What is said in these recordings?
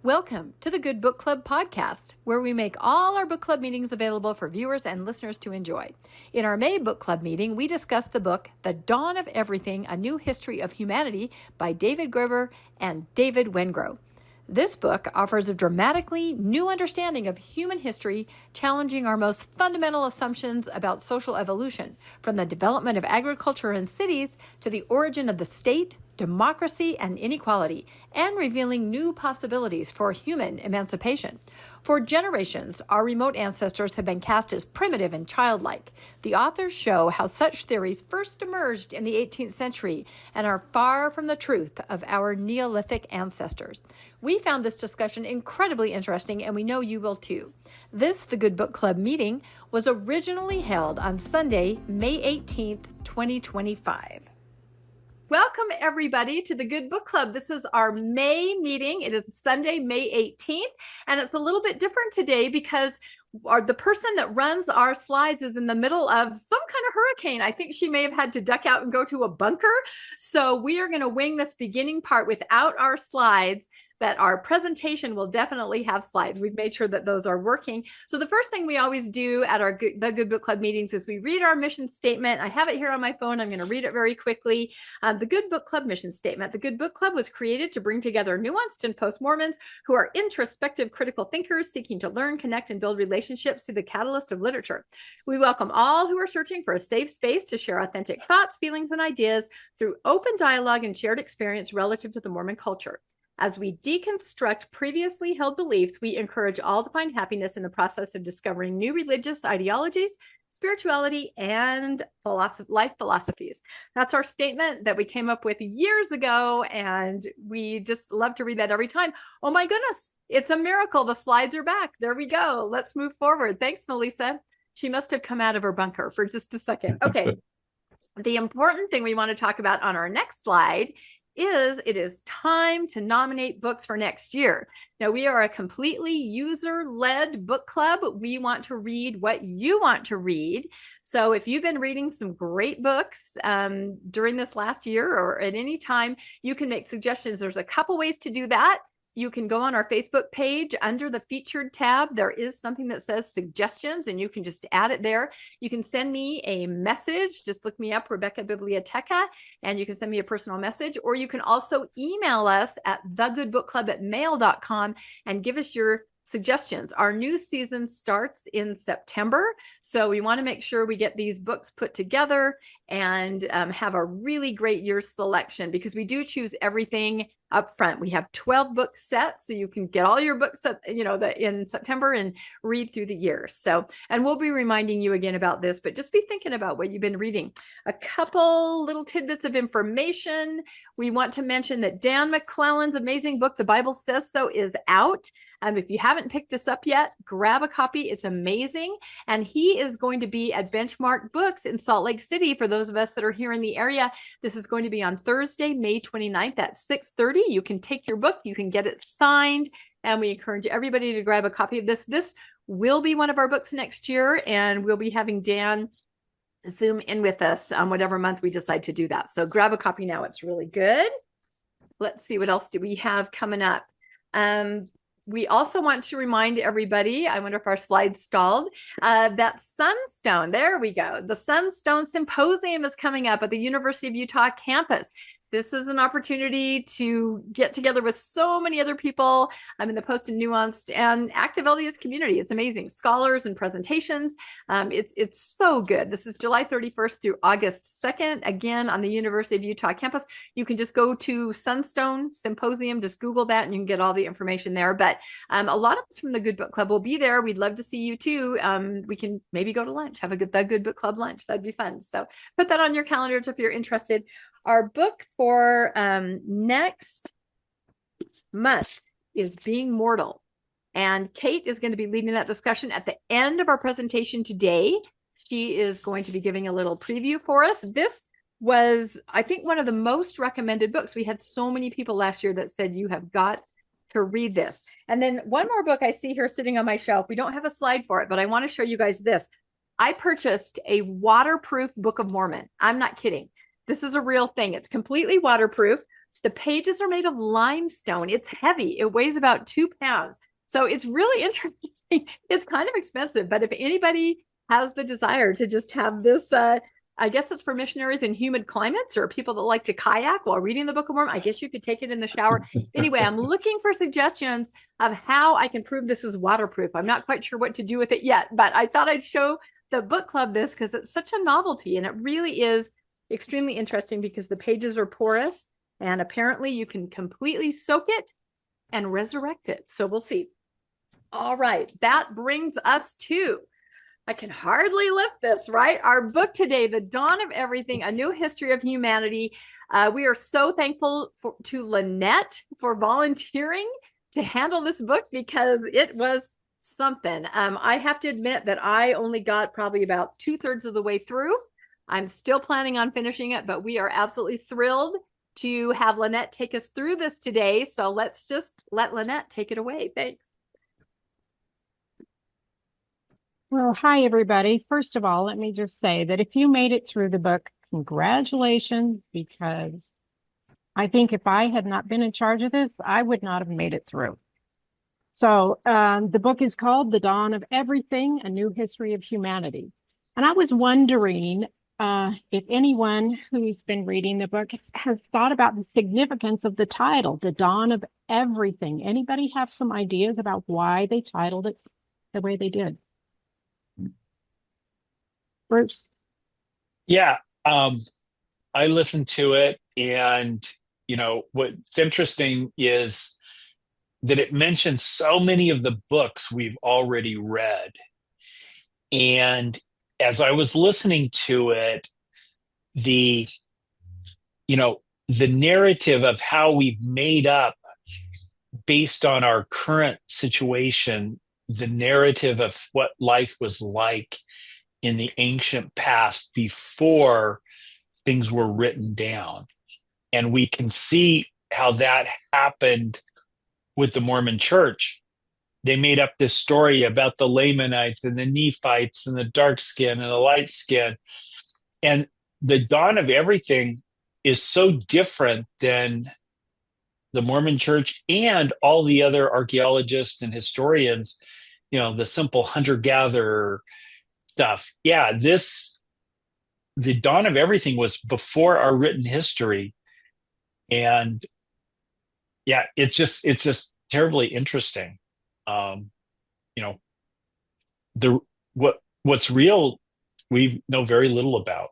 Welcome to the Good Book Club podcast, where we make all our book club meetings available for viewers and listeners to enjoy. In our May book club meeting, we discussed the book The Dawn of Everything, A New History of Humanity by David Graeber and David Wengrow. This book offers a dramatically new understanding of human history, challenging our most fundamental assumptions about social evolution, from the development of agriculture in cities to the origin of the state, democracy, and inequality, and revealing new possibilities for human emancipation. For generations, our remote ancestors have been cast as primitive and childlike. The authors show how such theories first emerged in the 18th century and are far from the truth of our neolithic ancestors. We found this discussion incredibly interesting, and we know you will too. This, the Good Book Club meeting, was originally held on Sunday, May 18th, 2025. Welcome, everybody, to the Good Book Club. This is our May meeting. It is Sunday, May 18th, and it's a little bit different today because the person that runs our slides is in the middle of some kind of hurricane. I think she may have had to duck out and go to a bunker. So we are going to wing this beginning part without our slides, but our presentation will definitely have slides. We've made sure that those are working. So the first thing we always do at the Good Book Club meetings is we read our mission statement. I have it here on my phone. I'm going to read it very quickly. The Good Book Club mission statement. The Good Book Club was created to bring together nuanced and post-Mormons who are introspective, critical thinkers seeking to learn, connect, and build relationships through the catalyst of literature. We welcome all who are searching for a safe space to share authentic thoughts, feelings, and ideas through open dialogue and shared experience relative to the Mormon culture. As we deconstruct previously held beliefs, we encourage all to find happiness in the process of discovering new religious ideologies, spirituality, and life philosophies. That's our statement that we came up with years ago, and we just love to read that every time. Oh my goodness, it's a miracle. The slides are back. There we go. Let's move forward. Thanks, Melissa. She must have come out of her bunker for just a second. Okay. The important thing we want to talk about on our next slide is it is time to nominate books for next year. Now, we are a completely user-led book club. We want to read what you want to read. So if you've been reading some great books during this last year or at any time, you can make suggestions. There's a couple ways to do that. You can go on our Facebook page under the featured tab. There is something that says suggestions, and you can just add it there. You can send me a message. Just look me up, Rebecca Biblioteca, and you can send me a personal message, or you can also email us at thegoodbookclub@mail.com and give us your suggestions. Our new season starts in September, so we want to make sure we get these books put together and have a really great year selection, because we do choose everything up front. We have 12 books set, so you can get all your books set, in September and read through the year. So, and we'll be reminding you again about this, but just be thinking about what you've been reading. A couple little tidbits of information. We want to mention that Dan McClellan's amazing book, The Bible Says So, is out. If you haven't picked this up yet, grab a copy. It's amazing. And he is going to be at Benchmark Books in Salt Lake City. For those of us that are here in the area, this is going to be on Thursday, May 29th at 6:30. You can take your book, you can get it signed, and we encourage everybody to grab a copy of this. This will be one of our books next year, and we'll be having Dan Zoom in with us on whatever month we decide to do that. So grab a copy now. It's really good. Let's see, what else do we have coming up? We also want to remind everybody, I wonder if our slides stalled, that Sunstone, there we go. The Sunstone Symposium is coming up at the University of Utah campus. This is an opportunity to get together with so many other people in the post and nuanced and active LDS community. It's amazing. Scholars and presentations. It's so good. This is July 31st through August 2nd, again, on the University of Utah campus. You can just go to Sunstone Symposium, just Google that, and you can get all the information there. But a lot of us from the Good Book Club will be there. We'd love to see you too. We can maybe go to lunch, have the Good Book Club lunch. That'd be fun. So put that on your calendars if you're interested. Our book for next month is Being Mortal. And Kate is going to be leading that discussion at the end of our presentation today. She is going to be giving a little preview for us. This was, I think, one of the most recommended books. We had so many people last year that said, you have got to read this. And then one more book I see here sitting on my shelf. We don't have a slide for it, but I want to show you guys this. I purchased a waterproof Book of Mormon. I'm not kidding. This is a real thing. It's completely waterproof. The pages are made of limestone. It's heavy. It weighs about 2 pounds. So it's really interesting. It's kind of expensive, but if anybody has the desire to just have this, I guess it's for missionaries in humid climates or people that like to kayak while reading the Book of Mormon. I guess you could take it in the shower. Anyway, I'm looking for suggestions of how I can prove this is waterproof. I'm not quite sure what to do with it yet, but I thought I'd show the book club this because it's such a novelty, and it really is extremely interesting because the pages are porous and apparently you can completely soak it and resurrect it. So we'll see. All right, that brings us to, I can hardly lift this, right? Our book today, The Dawn of Everything, A New History of Humanity. We are so thankful to Lynette for volunteering to handle this book because it was something. I have to admit that I only got probably about 2/3 of the way through. I'm still planning on finishing it, but we are absolutely thrilled to have Lynette take us through this today. So let's just let Lynette take it away. Thanks. Well, hi, everybody. First of all, let me just say that if you made it through the book, congratulations, because I think if I had not been in charge of this, I would not have made it through. So the book is called The Dawn of Everything, A New History of Humanity. And I was wondering if anyone who's been reading the book has thought about the significance of the title, The Dawn of Everything. Anybody have some ideas about why they titled it the way they did? Bruce? Yeah, I listened to it, and what's interesting is that it mentions so many of the books we've already read. And as I was listening to it, the the narrative of how we've made up based on our current situation, the narrative of what life was like in the ancient past before things were written down. And we can see how that happened with the Mormon church. They made up this story about the Lamanites and the Nephites and the dark skin and the light skin. And the dawn of everything is so different than the Mormon church and all the other archaeologists and historians, the simple hunter-gatherer stuff. Yeah, the dawn of everything was before our written history. And yeah, it's just terribly interesting. What's real, we know very little about.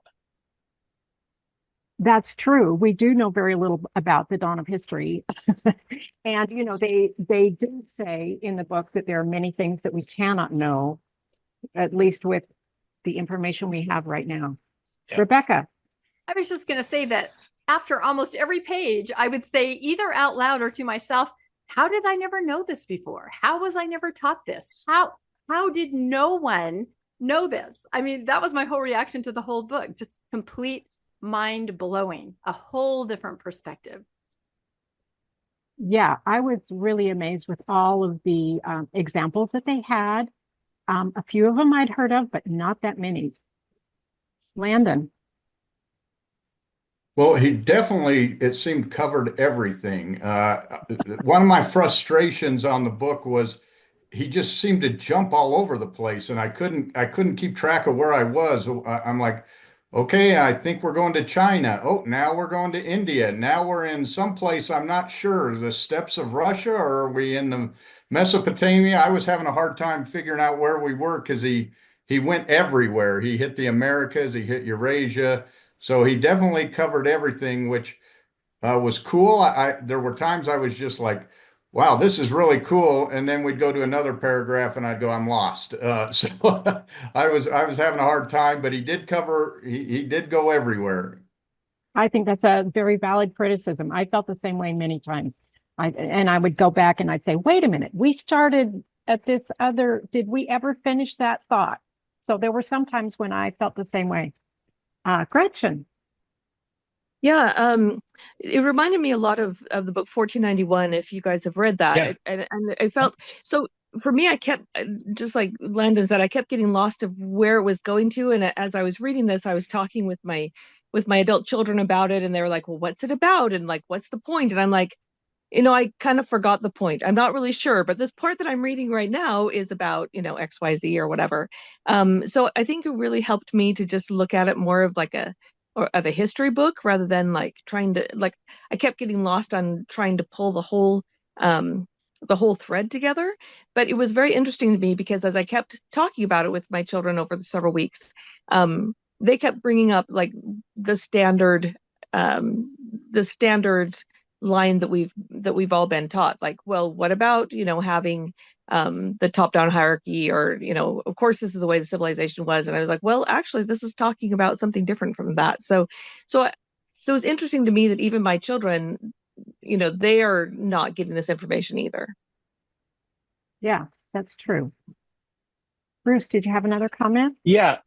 That's true. We do know very little about the dawn of history. And, they do say in the book that there are many things that we cannot know, at least with the information we have right now. Yeah. Rebecca? I was just going to say that after almost every page, I would say either out loud or to myself, how did I never know this before? How was I never taught this? How did no one know this? I mean, that was my whole reaction to the whole book. Just complete mind blowing, a whole different perspective. Yeah, I was really amazed with all of the examples that they had. A few of them I'd heard of, but not that many. Landon? Well, he definitely, it seemed, covered everything. One of my frustrations on the book was he just seemed to jump all over the place, and I couldn't keep track of where I was. I'm like, okay, I think we're going to China. Oh, now we're going to India. Now we're in someplace I'm not sure, the steppes of Russia, or are we in the Mesopotamia? I was having a hard time figuring out where we were because he went everywhere. He hit the Americas, he hit Eurasia. So he definitely covered everything, which was cool. There were times I was just like, wow, this is really cool. And then we'd go to another paragraph and I'd go, I'm lost. So I was having a hard time, but he did go everywhere. I think that's a very valid criticism. I felt the same way many times. I would go back and I'd say, wait a minute, we started at this other, did we ever finish that thought? So there were some times when I felt the same way. Gretchen. Yeah, it reminded me a lot of the book 1491, if you guys have read that. Yeah. And I felt, so for me, I kept, just like Landon said, I kept getting lost of where it was going to. And as I was reading this, I was talking with my with my adult children about it, and they were like, well, what's it about? And like, what's the point? And I'm like, I kind of forgot the point. I'm not really sure, but this part that I'm reading right now is about, XYZ or whatever. So I think it really helped me to just look at it more of like of a history book rather than like trying to, like, I kept getting lost on trying to pull the whole thread together. But it was very interesting to me because as I kept talking about it with my children over the several weeks, they kept bringing up like the standard line that we've all been taught, like, well, what about having the top-down hierarchy, or of course this is the way the civilization was. And I was like, well, actually this is talking about something different from that. So it's interesting to me that even my children, they are not getting this information either. Yeah, that's true. Bruce, did you have another comment? Yeah.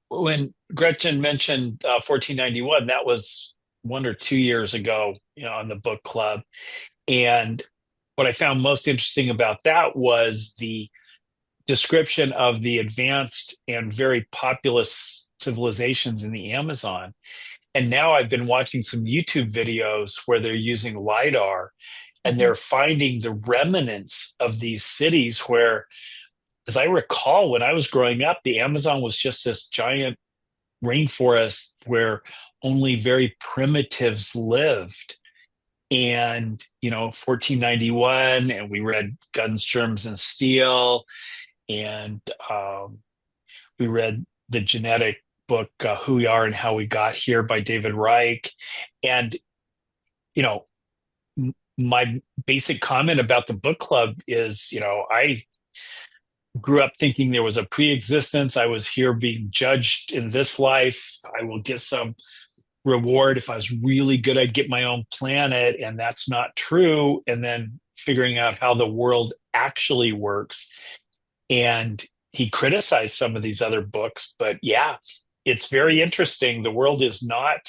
When Gretchen mentioned 1491, that was 1 or 2 years ago, on the book club. And what I found most interesting about that was the description of the advanced and very populous civilizations in the Amazon. And now I've been watching some YouTube videos where they're using LiDAR and they're finding the remnants of these cities where, as I recall, when I was growing up, the Amazon was just this giant rainforest where only very primitives lived. And 1491, and we read Guns, Germs, and Steel, and we read the genetic book Who We Are and How We Got Here by David Reich. And my basic comment about the book club is, I grew up thinking there was a pre-existence. I was here being judged in this life. I will get some reward. If I was really good, I'd get my own planet, and that's not true. And then figuring out how the world actually works. And he criticized some of these other books, but yeah, it's very interesting. The world is not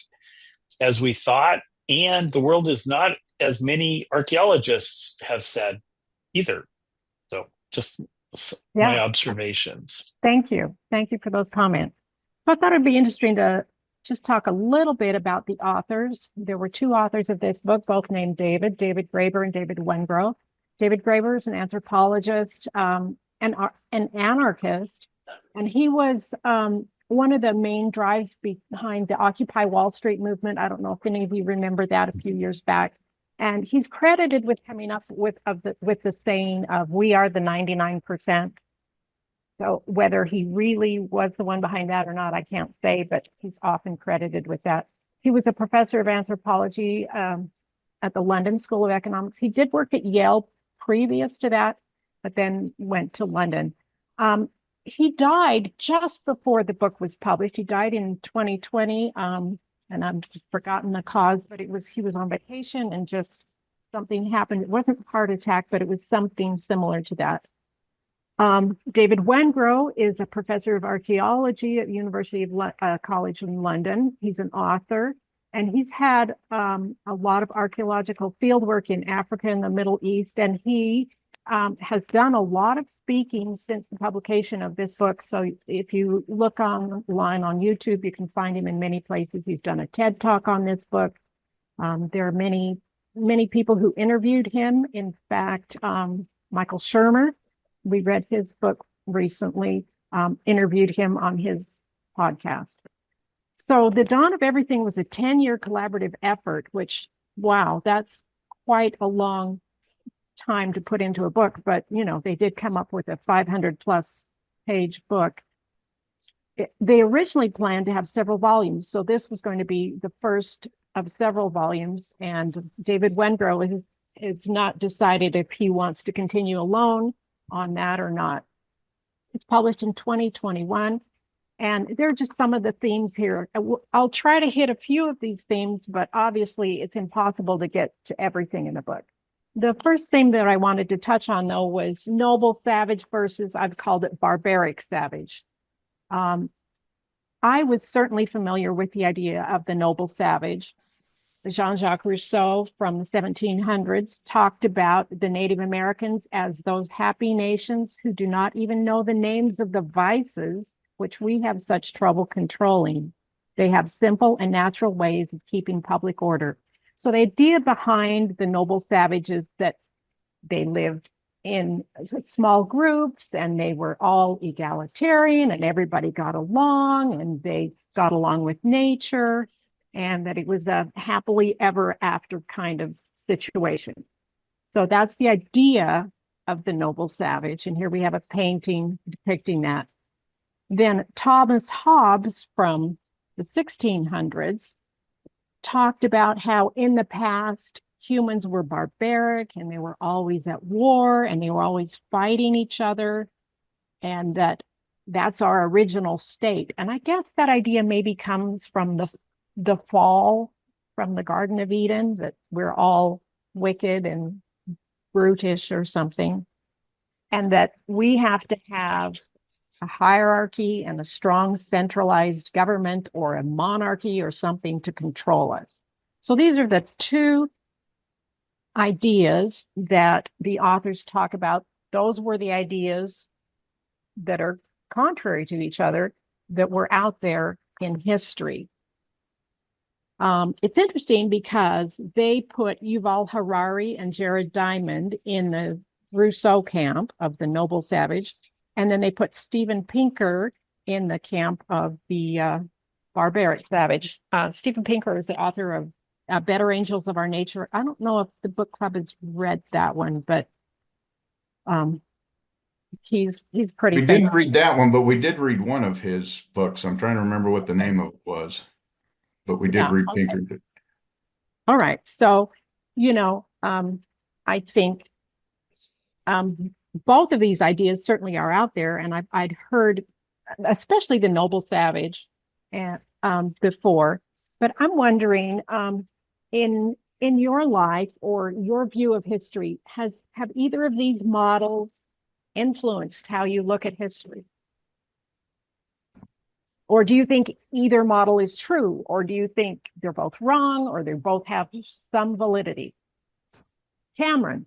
as we thought, and the world is not as many archaeologists have said either. So just my observations. Thank you. Thank you for those comments. So I thought it'd be interesting to just talk a little bit about the authors. There were 2 authors of this book, both named David Graeber and David Wengrow. David Graeber is an anthropologist, and an anarchist, and he was one of the main drives behind the Occupy Wall Street movement. I don't know if any of you remember that a few years back. And he's credited with coming up with the saying of "we are the 99%." So whether he really was the one behind that or not, I can't say, but he's often credited with that. He was a professor of anthropology at the London School of Economics. He did work at Yale previous to that, but then went to London. He died just before the book was published. He died in 2020, and I've forgotten the cause, but he was on vacation and just something happened. It wasn't a heart attack, but it was something similar to that. David Wengrow is a professor of archaeology at the University of College in London. He's an author, and he's had a lot of archaeological fieldwork in Africa and the Middle East, and he has done a lot of speaking since the publication of this book. So if you look online on YouTube, you can find him in many places. He's done a TED Talk on this book. There are many people who interviewed him. In fact, Michael Shermer, we read his book recently, interviewed him on his podcast. So The Dawn of Everything was a 10-year collaborative effort, which, wow, that's quite a long time to put into a book, but they did come up with a 500+ page book. They originally planned to have several volumes, so this was going to be the first of several volumes, and David Wengrow has not decided if he wants to continue alone on that or not. It's published in 2021, and there are just some of the themes here. I'll try to hit a few of these themes, but obviously it's impossible to get to everything in the book. The first thing that I wanted to touch on, though, was noble savage versus, I've called it barbaric savage. I was certainly familiar with the idea of the noble savage. Jean-Jacques Rousseau from the 1700s talked about the Native Americans as those happy nations who do not even know the names of the vices which we have such trouble controlling. They have simple and natural ways of keeping public order. So the idea behind the noble savage is that they lived in small groups and they were all egalitarian and everybody got along and they got along with nature, and that it was a happily ever after kind of situation. So that's the idea of the noble savage. And here we have a painting depicting that. Then Thomas Hobbes from the 1600s talked about how in the past humans were barbaric and they were always at war and they were always fighting each other, and that's our original state. And I guess that idea maybe comes from the fall from the Garden of Eden, that we're all wicked and brutish or something, and that we have to have a hierarchy and a strong centralized government or a monarchy or something to control us. So these are the two ideas that the authors talk about. Those were the ideas that are contrary to each other that were out there in history. It's interesting because they put Yuval Harari and Jared Diamond in the Rousseau camp of the noble savage, and then they put Steven Pinker in the camp of the barbaric savage. Steven Pinker is the author of Better Angels of Our Nature. I don't know if the book club has read that one, but he's pretty We didn't read that one, but we did read one of his books. I'm trying to remember what the name of it was, but we did read okay. Pinker. All right. So, I think both of these ideas certainly are out there, and I'd heard, especially the noble savage, and before. But I'm wondering, in your life or your view of history, have either of these models influenced how you look at history? Or do you think either model is true? Or do you think they're both wrong, or they both have some validity? Cameron.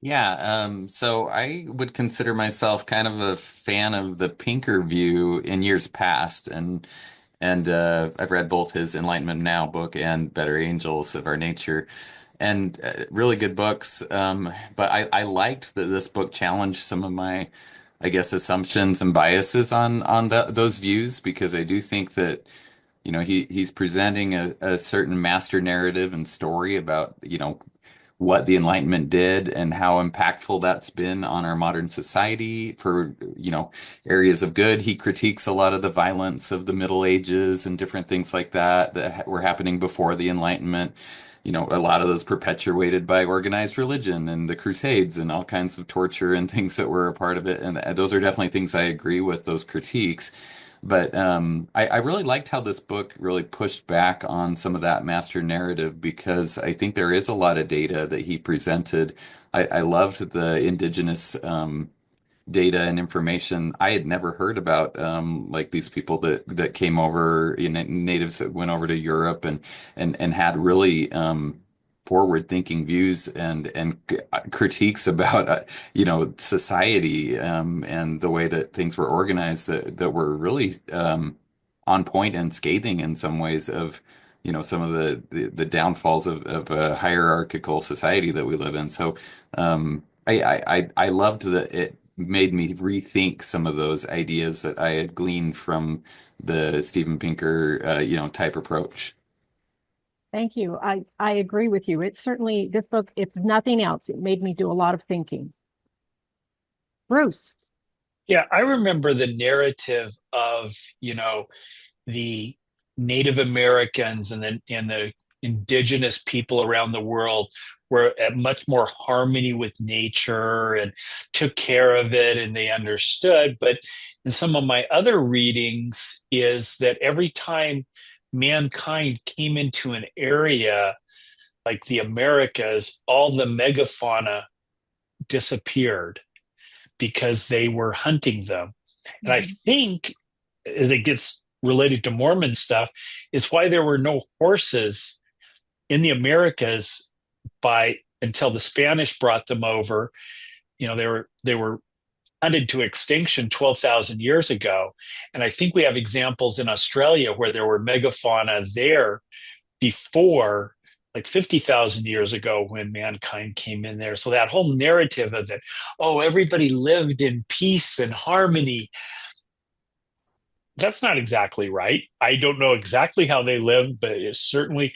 Yeah, so I would consider myself kind of a fan of the Pinker view in years past, and I've read both his Enlightenment Now book and Better Angels of Our Nature, and really good books. But I liked that this book challenged some of my, I guess, assumptions and biases on those views, because I do think that he's presenting a certain master narrative and story about what the Enlightenment did and how impactful that's been on our modern society for, areas of good. He critiques a lot of the violence of the Middle Ages and different things like that were happening before the Enlightenment. A lot of those perpetuated by organized religion and the Crusades and all kinds of torture and things that were a part of it. And those are definitely things I agree with, those critiques. But I really liked how this book really pushed back on some of that master narrative, because I think there is a lot of data that he presented. I loved the indigenous data and information. I had never heard about like these people that came over, natives that went over to Europe and had really forward-thinking views and critiques about society and the way that things were organized that were really on point and scathing in some ways of some of the downfalls of a hierarchical society that we live in. So I loved that it made me rethink some of those ideas that I had gleaned from the Steven Pinker type approach. Thank you. I agree with you. It's certainly, this book, if nothing else, it made me do a lot of thinking. Bruce. Yeah, I remember the narrative of, the Native Americans and the indigenous people around the world were at much more harmony with nature and took care of it, and they understood. But in some of my other readings is that every time mankind came into an area like the Americas, all the megafauna disappeared because they were hunting them. And I think, as it gets related to Mormon stuff, is why there were no horses in the Americas until the Spanish brought them over. They were hunted to extinction 12,000 years ago. And I think we have examples in Australia where there were megafauna there before, like 50,000 years ago when mankind came in there. So that whole narrative of that, oh, everybody lived in peace and harmony, that's not exactly right. I don't know exactly how they lived, but it certainly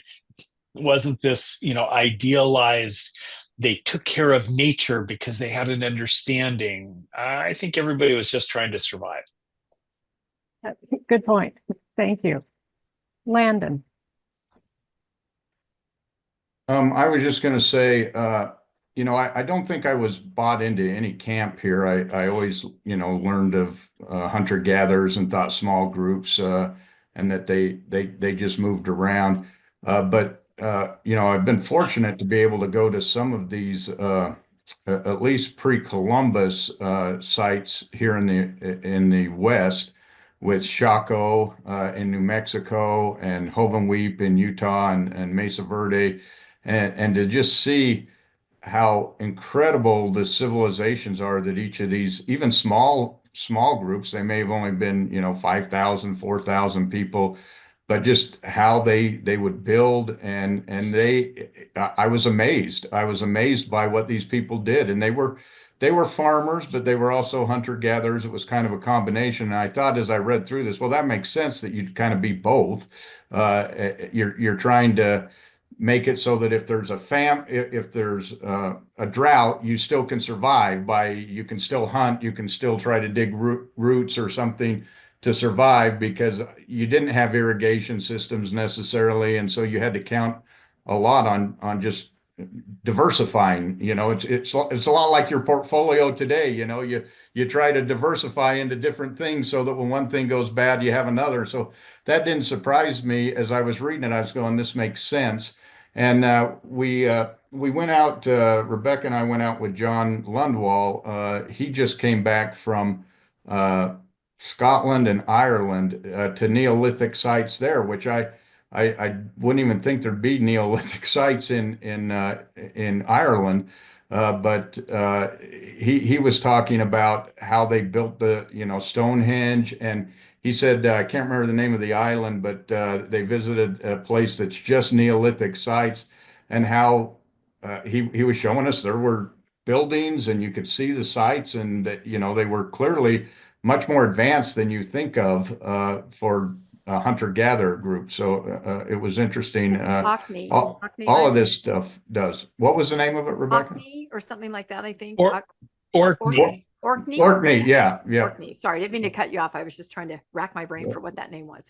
wasn't this, idealized, they took care of nature because they had an understanding. I think everybody was just trying to survive. Good point. Thank you. Landon. I was just going to say, I don't think I was bought into any camp here. I always, learned of hunter-gatherers and thought small groups, and that they just moved around. But I've been fortunate to be able to go to some of these, at least pre-Columbus sites here in the West, with Chaco in New Mexico and Hovenweep in Utah and Mesa Verde, and to just see how incredible the civilizations are that each of these, even small groups, they may have only been 5,000, 4,000 people, but just how they would build, and I was amazed. I was amazed by what these people did, and they were farmers, but they were also hunter-gatherers. It was kind of a combination. And I thought as I read through this, well, that makes sense that you'd kind of be both. You're trying to make it so that if there's if there's a drought, you still can survive you can still hunt, you can still try to dig roots or something to survive, because you didn't have irrigation systems necessarily, and so you had to count a lot on just diversifying. It's a lot like your portfolio today. You try to diversify into different things so that when one thing goes bad, you have another. So that didn't surprise me. As I was reading it, I was going, this makes sense. And we went out, Rebecca and I went out with John Lundwall. He just came back from Scotland and Ireland to Neolithic sites there, which I wouldn't even think there'd be Neolithic sites in Ireland, but he was talking about how they built the Stonehenge, and he said I can't remember the name of the island, but they visited a place that's just Neolithic sites, and how he was showing us there were buildings and you could see the sites, and that they were clearly much more advanced than you think of for a hunter-gatherer group. So it was interesting. Orkney. All of this stuff does. What was the name of it, Rebecca? Orkney or something like that, I think. Orkney. Orkney. Orkney, yeah. Orkney. Sorry, I didn't mean to cut you off. I was just trying to rack my brain for what that name was.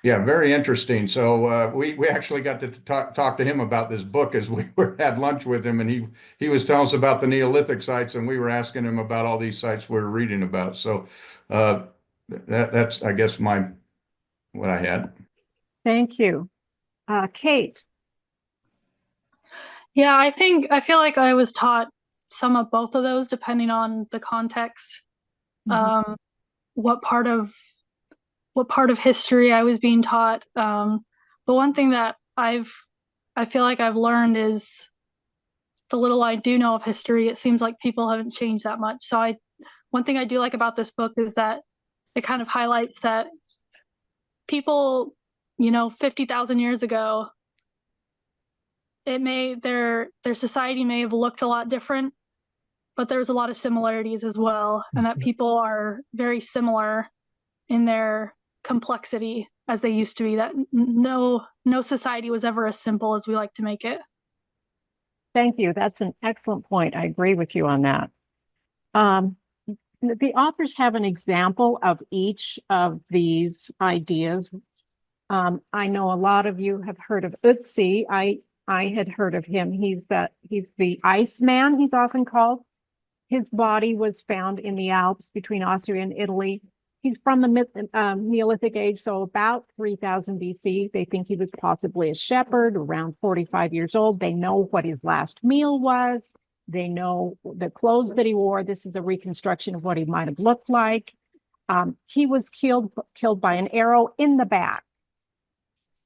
Yeah, very interesting. So we actually got to talk to him about this book as we had lunch with him, and he was telling us about the Neolithic sites, and we were asking him about all these sites we were reading about. So that's, I guess, what I had. Thank you. Kate. Yeah, I feel like I was taught some of both of those depending on the context. Mm-hmm. What part of history I was being taught. But one thing that I feel like I've learned is the little I do know of history, it seems like people haven't changed that much. So one thing I do like about this book is that it kind of highlights that people, 50,000 years ago, their society may have looked a lot different, but there's a lot of similarities as well, and that people are very similar in their complexity as they used to be, that no society was ever as simple as we like to make it. Thank you. That's an excellent point. I agree with you on that. The authors have an example of each of these ideas. I know a lot of you have heard of Ötzi. I had heard of him. He's the Iceman, he's often called. His body was found in the Alps between Austria and Italy. He's from the Neolithic age, so about 3000 BC. They think he was possibly a shepherd, around 45 years old. They know what his last meal was. They know the clothes that he wore. This is a reconstruction of what he might have looked like. He was killed by an arrow in the back.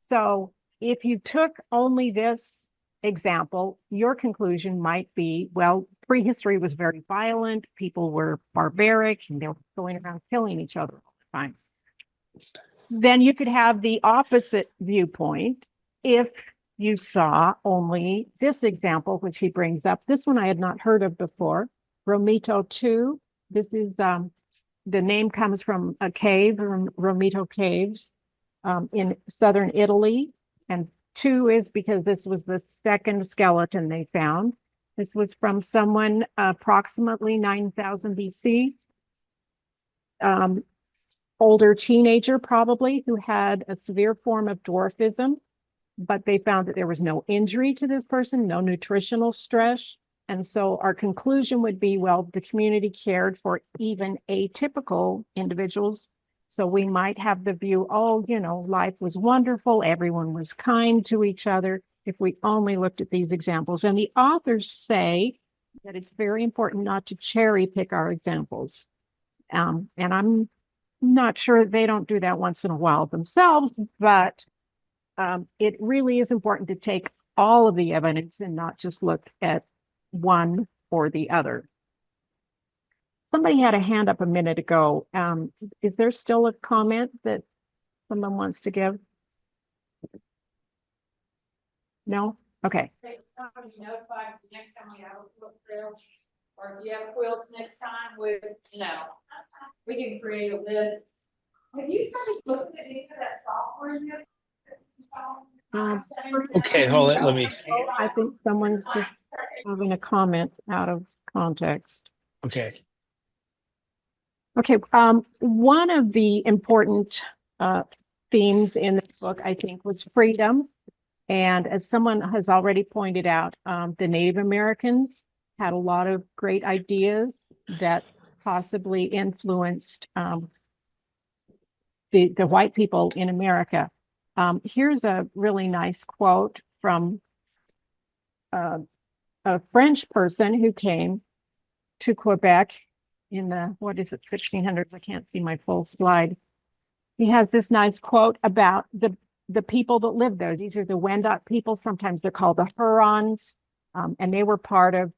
So if you took only this example, your conclusion might be, well, prehistory was very violent. People were barbaric and they were going around killing each other all the time. Then you could have the opposite viewpoint if you saw only this example, which he brings up. This one I had not heard of before, Romito 2. This is, the name comes from a cave, Romito Caves, in southern Italy. And 2 is because this was the second skeleton they found. This was from someone approximately 9,000 BC. Older teenager probably, who had a severe form of dwarfism, but they found that there was no injury to this person, no nutritional stress. And so our conclusion would be, well, the community cared for even atypical individuals. So we might have the view, oh, you know, life was wonderful, everyone was kind to each other, if we only looked at these examples. And the authors say that it's very important not to cherry pick our examples. And I'm not sure they don't do that once in a while themselves, but it really is important to take all of the evidence and not just look at one or the other. Somebody had a hand up a minute ago. Is there still a comment that someone wants to give? No? Okay. Notified next time we have a book fair, or if you have quilts next time, we can create a list. Have you started looking at any of that software yet? Okay, hold on. Let me. I think someone's just having a comment out of context. Okay. Okay. One of the important themes in the book, I think, was freedom. And as someone has already pointed out, the Native Americans had a lot of great ideas that possibly influenced the white people in America. Here's a really nice quote from a French person who came to Quebec in the, 1600s? I can't see my full slide. He has this nice quote about the people that lived there. These are the Wendat people. Sometimes they're called the Hurons. And they were part of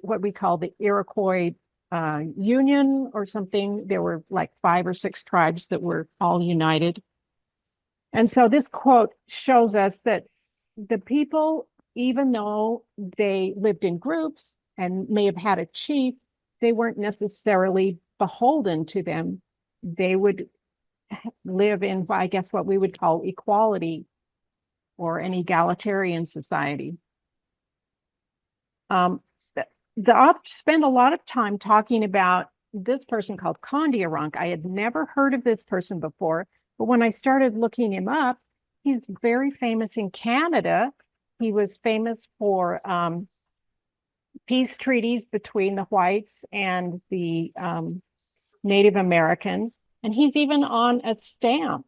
what we call the Iroquois Union or something. There were like 5 or 6 tribes that were all united. And so this quote shows us that the people, even though they lived in groups and may have had a chief, they weren't necessarily beholden to them. They would live in, I guess, what we would call equality or an egalitarian society. The authors spend a lot of time talking about this person called Kondiaronk. I had never heard of this person before, but when I started looking him up, he's very famous in Canada. He was famous for peace treaties between the whites and the Native Americans, and he's even on a stamp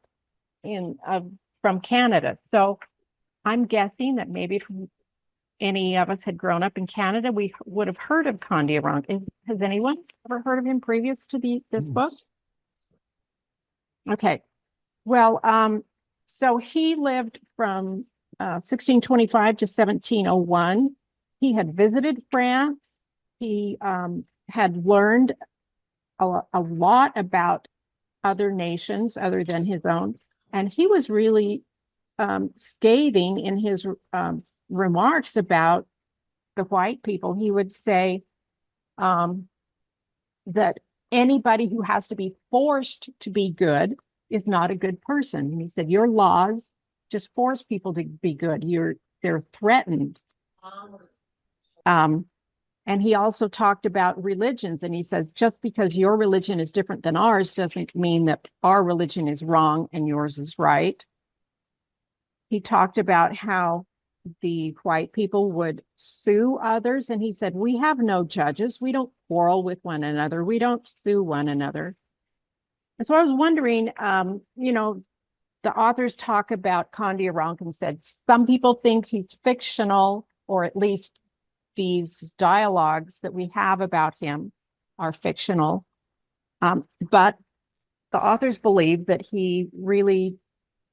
from Canada. So I'm guessing that maybe if any of us had grown up in Canada, we would have heard of Kondiaronk. Has anyone ever heard of him previous to this book? Okay. Well, so he lived from 1625 to 1701. He had visited France. He had learned a lot about other nations other than his own. And he was really scathing in his remarks about the white people. He would say that anybody who has to be forced to be good is not a good person. And he said, your laws just force people to be good. They're threatened. And he also talked about religions, and he says, just because your religion is different than ours doesn't mean that our religion is wrong and yours is right. He talked about how the white people would sue others, and he said, we have no judges. We don't quarrel with one another. We don't sue one another. And so I was wondering, the authors talk about Kondiaronk and said, some people think he's fictional, or at least these dialogues that we have about him are fictional. But the authors believe that he really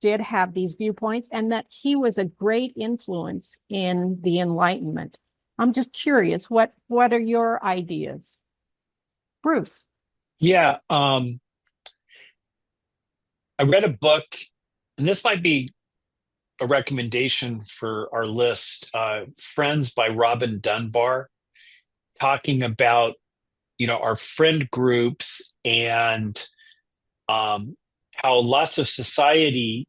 did have these viewpoints and that he was a great influence in the Enlightenment. I'm just curious, what are your ideas? Bruce. Yeah, I read a book, and this might be a recommendation for our list, Friends by Robin Dunbar, talking about, our friend groups and how lots of society,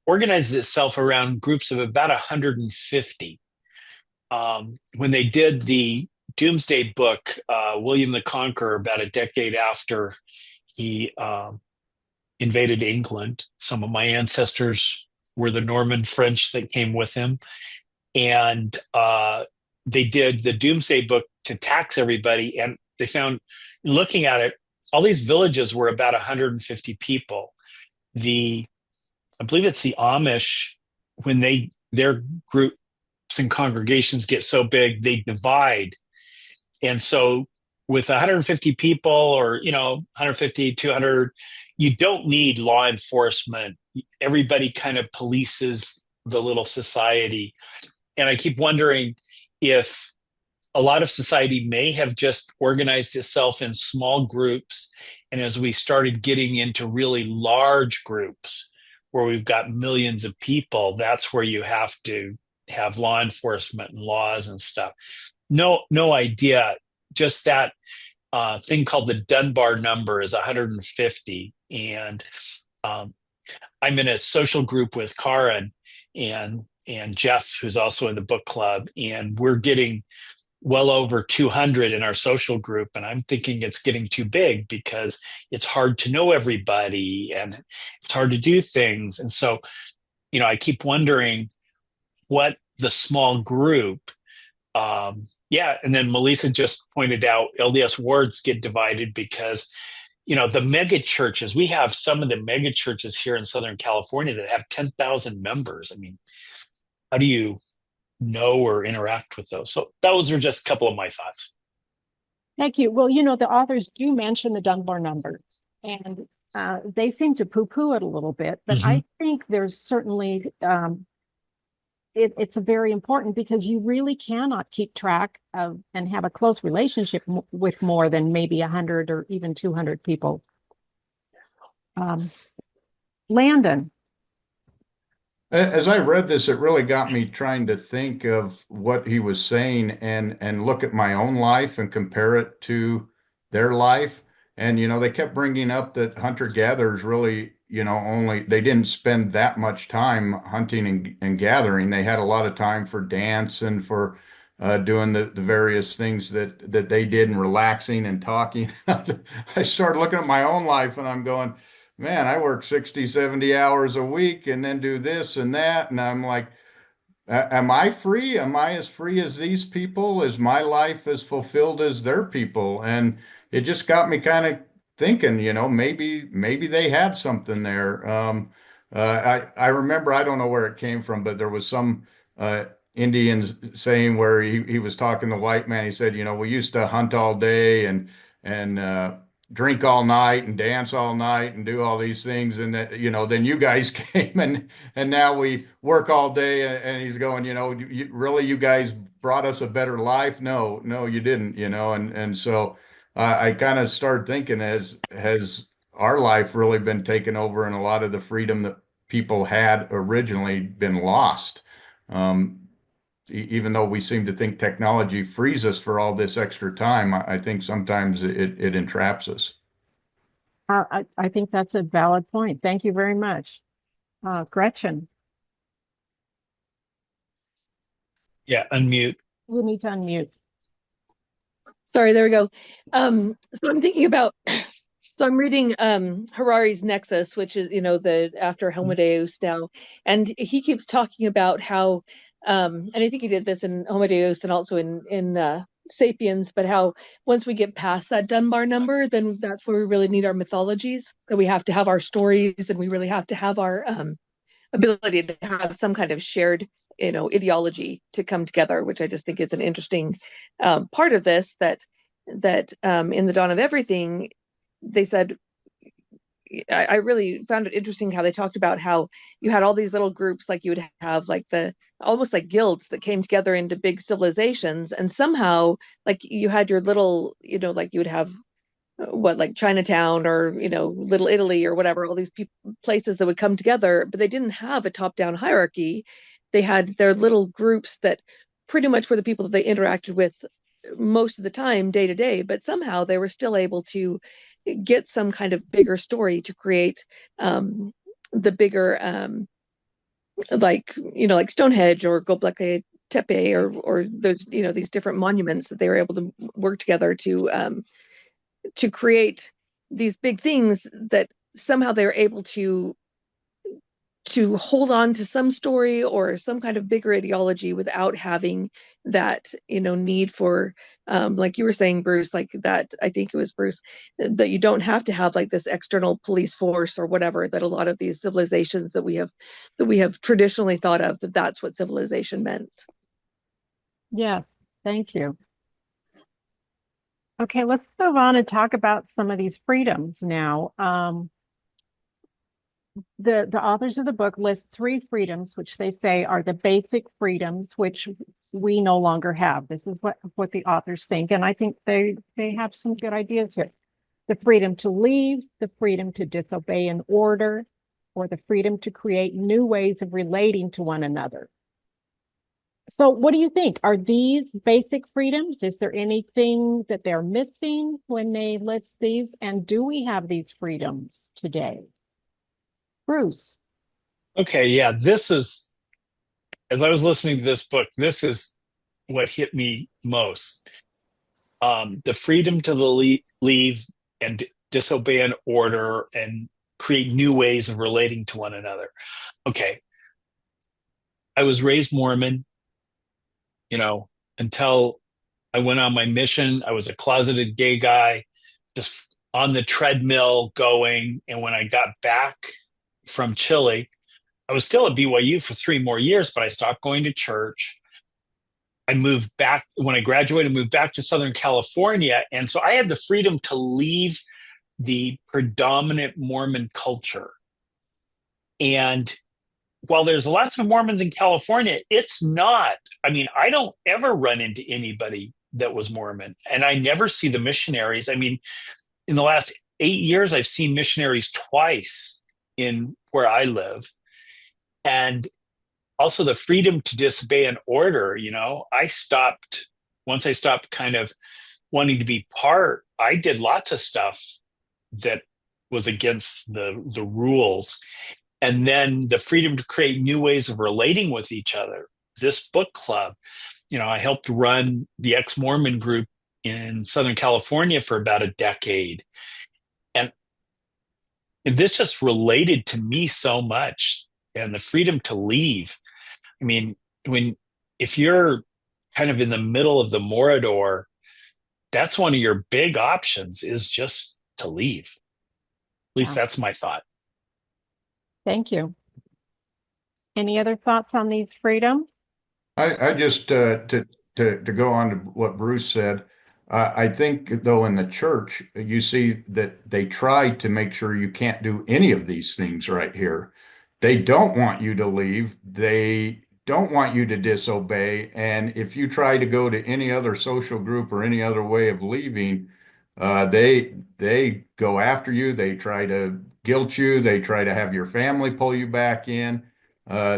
organizes itself around groups of about 150. When they did the Doomsday Book, William the Conqueror, about a decade after he invaded England, some of my ancestors were the Norman French that came with him. And they did the Doomsday Book to tax everybody. And they found, looking at it, all these villages were about 150 people. I believe it's the Amish, when their groups and congregations get so big, they divide. And so with 150 people, or 150, 200, you don't need law enforcement. Everybody kind of polices the little society. And I keep wondering if a lot of society may have just organized itself in small groups. And as we started getting into really large groups where we've got millions of people, that's where you have to have law enforcement and laws and stuff. No idea. Just that thing called the Dunbar number is 150. And I'm in a social group with Karen and Jeff, who's also in the book club, and we're getting well over 200 in our social group. And I'm thinking it's getting too big because it's hard to know everybody and it's hard to do things. And so, I keep wondering what the small group, and then Melissa just pointed out LDS wards get divided because, the mega churches, we have some of the mega churches here in Southern California that have 10,000 members. I mean, how do you know or interact with those? So those are just a couple of my thoughts. Thank you. Well, the authors do mention the Dunbar number, and they seem to poo-poo it a little bit, but I think there's certainly, it's a very important, because you really cannot keep track of and have a close relationship with more than maybe 100 or even 200 people. Landon. As I read this, it really got me trying to think of what he was saying and look at my own life and compare it to their life. And, they kept bringing up that hunter-gatherers really, they didn't spend that much time hunting and gathering. They had a lot of time for dance and for doing the various things that they did, and relaxing and talking. I started looking at my own life and I'm going, man, I work 60, 70 hours a week and then do this and that. And I'm like, am I free? Am I as free as these people? Is my life as fulfilled as their people? And it just got me kind of thinking, maybe they had something there. I remember, I don't know where it came from, but there was some Indians saying where he was talking to the white man. He said, we used to hunt all day and drink all night and dance all night and do all these things. And that, then you guys came and now we work all day. And he's going, really, you guys brought us a better life? No, you didn't, and so I kind of started thinking, has our life really been taken over, and a lot of the freedom that people had originally been lost? Even though we seem to think technology frees us for all this extra time, I think sometimes it entraps us. I think that's a valid point. Thank you very much. Gretchen. Yeah, unmute. You need to unmute. Sorry, there we go. So I'm thinking about, so I'm reading Harari's Nexus, which is, the after Homo Deus now, and he keeps talking about how, and I think he did this in Homo Deus and also in Sapiens, but how once we get past that Dunbar number, then that's where we really need our mythologies, that we have to have our stories, and we really have to have our ability to have some kind of shared ideology to come together, which I just think is an interesting part of this, that in the Dawn of Everything, they said, I really found it interesting how they talked about how you had all these little groups, like you would have like the almost like guilds that came together into big civilizations, and somehow like you had your little, like you would have like Chinatown or Little Italy or whatever, all these places that would come together, but they didn't have a top-down hierarchy. They had their little groups that pretty much were the people that they interacted with most of the time, day to day, but somehow they were still able to get some kind of bigger story to create the bigger like Stonehenge or Göbekli Tepe or those these different monuments that they were able to work together to create these big things that somehow they're able to hold on to some story or some kind of bigger ideology without having that need for like you were saying, Bruce, like that, I think it was Bruce, that you don't have to have like this external police force or whatever that a lot of these civilizations that we have traditionally thought of, that's what civilization meant. Yes, thank you. Okay, let's move on and talk about some of these freedoms now. The authors of the book list 3 freedoms, which they say are the basic freedoms, which we no longer have. This is what the authors think, and I think they have some good ideas here. The freedom to leave, the freedom to disobey an order, or the freedom to create new ways of relating to one another. So what do you think? Are these basic freedoms? Is there anything that they're missing when they list these? And do we have these freedoms today? Bruce. Okay, yeah, this is, as I was listening to this book, this is what hit me most. The freedom to leave and disobey an order and create new ways of relating to one another. Okay. I was raised Mormon, until I went on my mission. I was a closeted gay guy, just on the treadmill going. And when I got back from Chile, I was still at BYU for 3 more years, but I stopped going to church. I moved back when I graduated, moved back to Southern California. And so I had the freedom to leave the predominant Mormon culture. And while there's lots of Mormons in California, it's not, I don't ever run into anybody that was Mormon, and I never see the missionaries. In the last 8 years, I've seen missionaries twice in where I live. And also the freedom to disobey an order. Once I stopped kind of wanting to be part, I did lots of stuff that was against the rules. And then the freedom to create new ways of relating with each other. This book club, I helped run the ex-Mormon group in Southern California for about a decade. And this just related to me so much. And the freedom to leave. If you're kind of in the middle of the Morador, that's one of your big options, is just to leave. At least that's my thought. Thank you. Any other thoughts on these freedoms? I just to go on to what Bruce said, I think though in the church you see that they try to make sure you can't do any of these things right here. They don't want you to leave. They don't want you to disobey. And if you try to go to any other social group or any other way of leaving, they go after you. They try to guilt you. They try to have your family pull you back in.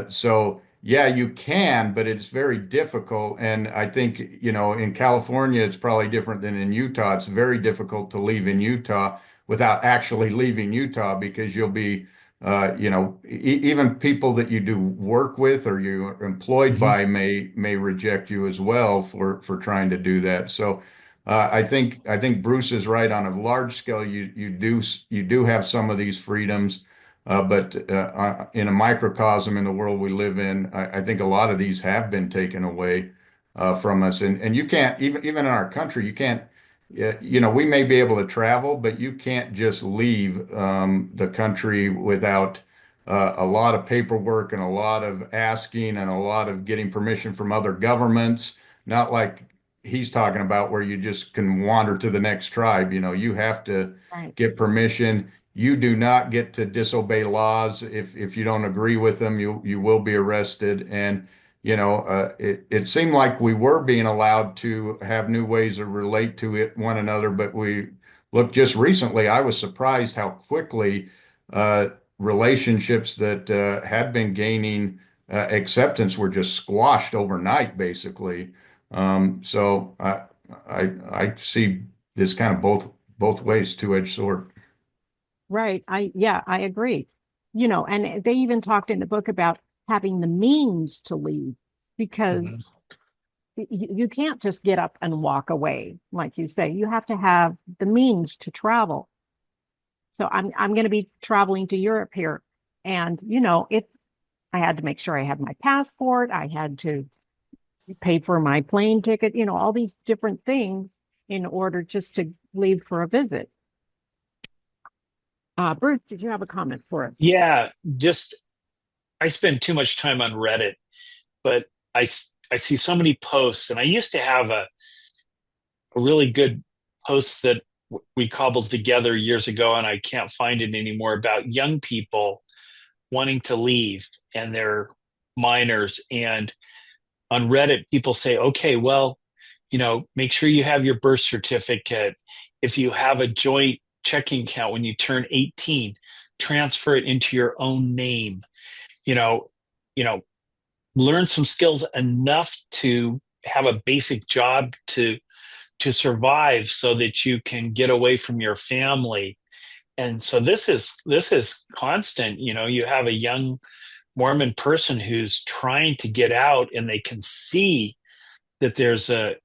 So yeah, you can, but it's very difficult. And I think, in California, it's probably different than in Utah. It's very difficult to leave in Utah without actually leaving Utah, because you'll be, even people that you do work with or you're employed by may reject you as well for trying to do that. So I think Bruce is right. On a large scale, you do have some of these freedoms. But in a microcosm in the world we live in, I think a lot of these have been taken away from us. And you can't, even in our country, you can't, we may be able to travel, but you can't just leave the country without a lot of paperwork and a lot of asking and a lot of getting permission from other governments. Not like he's talking about where you just can wander to the next tribe. You have to get permission. You do not get to disobey laws. If you don't agree with them, you will be arrested. And it seemed like we were being allowed to have new ways to relate to one another, but we look just recently, I was surprised how quickly relationships that had been gaining acceptance were just squashed overnight, basically. So I see this kind of both ways, two-edged sword. Right. I agree. And they even talked in the book about having the means to leave because Mhm. you can't just get up and walk away, like you say. You have to have the means to travel. So I'm going to be traveling to Europe here, and if I had to make sure I had my passport, I had to pay for my plane ticket, all these different things in order just to leave for a visit. Bruce, did you have a comment for us? Yeah, just I spend too much time on Reddit, but I see so many posts, and I used to have a really good post that we cobbled together years ago, and I can't find it anymore, about young people wanting to leave and they're minors. And on Reddit, people say, okay, well, make sure you have your birth certificate. If you have a joint checking account when you turn 18, transfer it into your own name. You know, you know, learn some skills enough to have a basic job to survive so that you can get away from your family. And so this is constant. You have a young Mormon person who's trying to get out, and they can see that there's a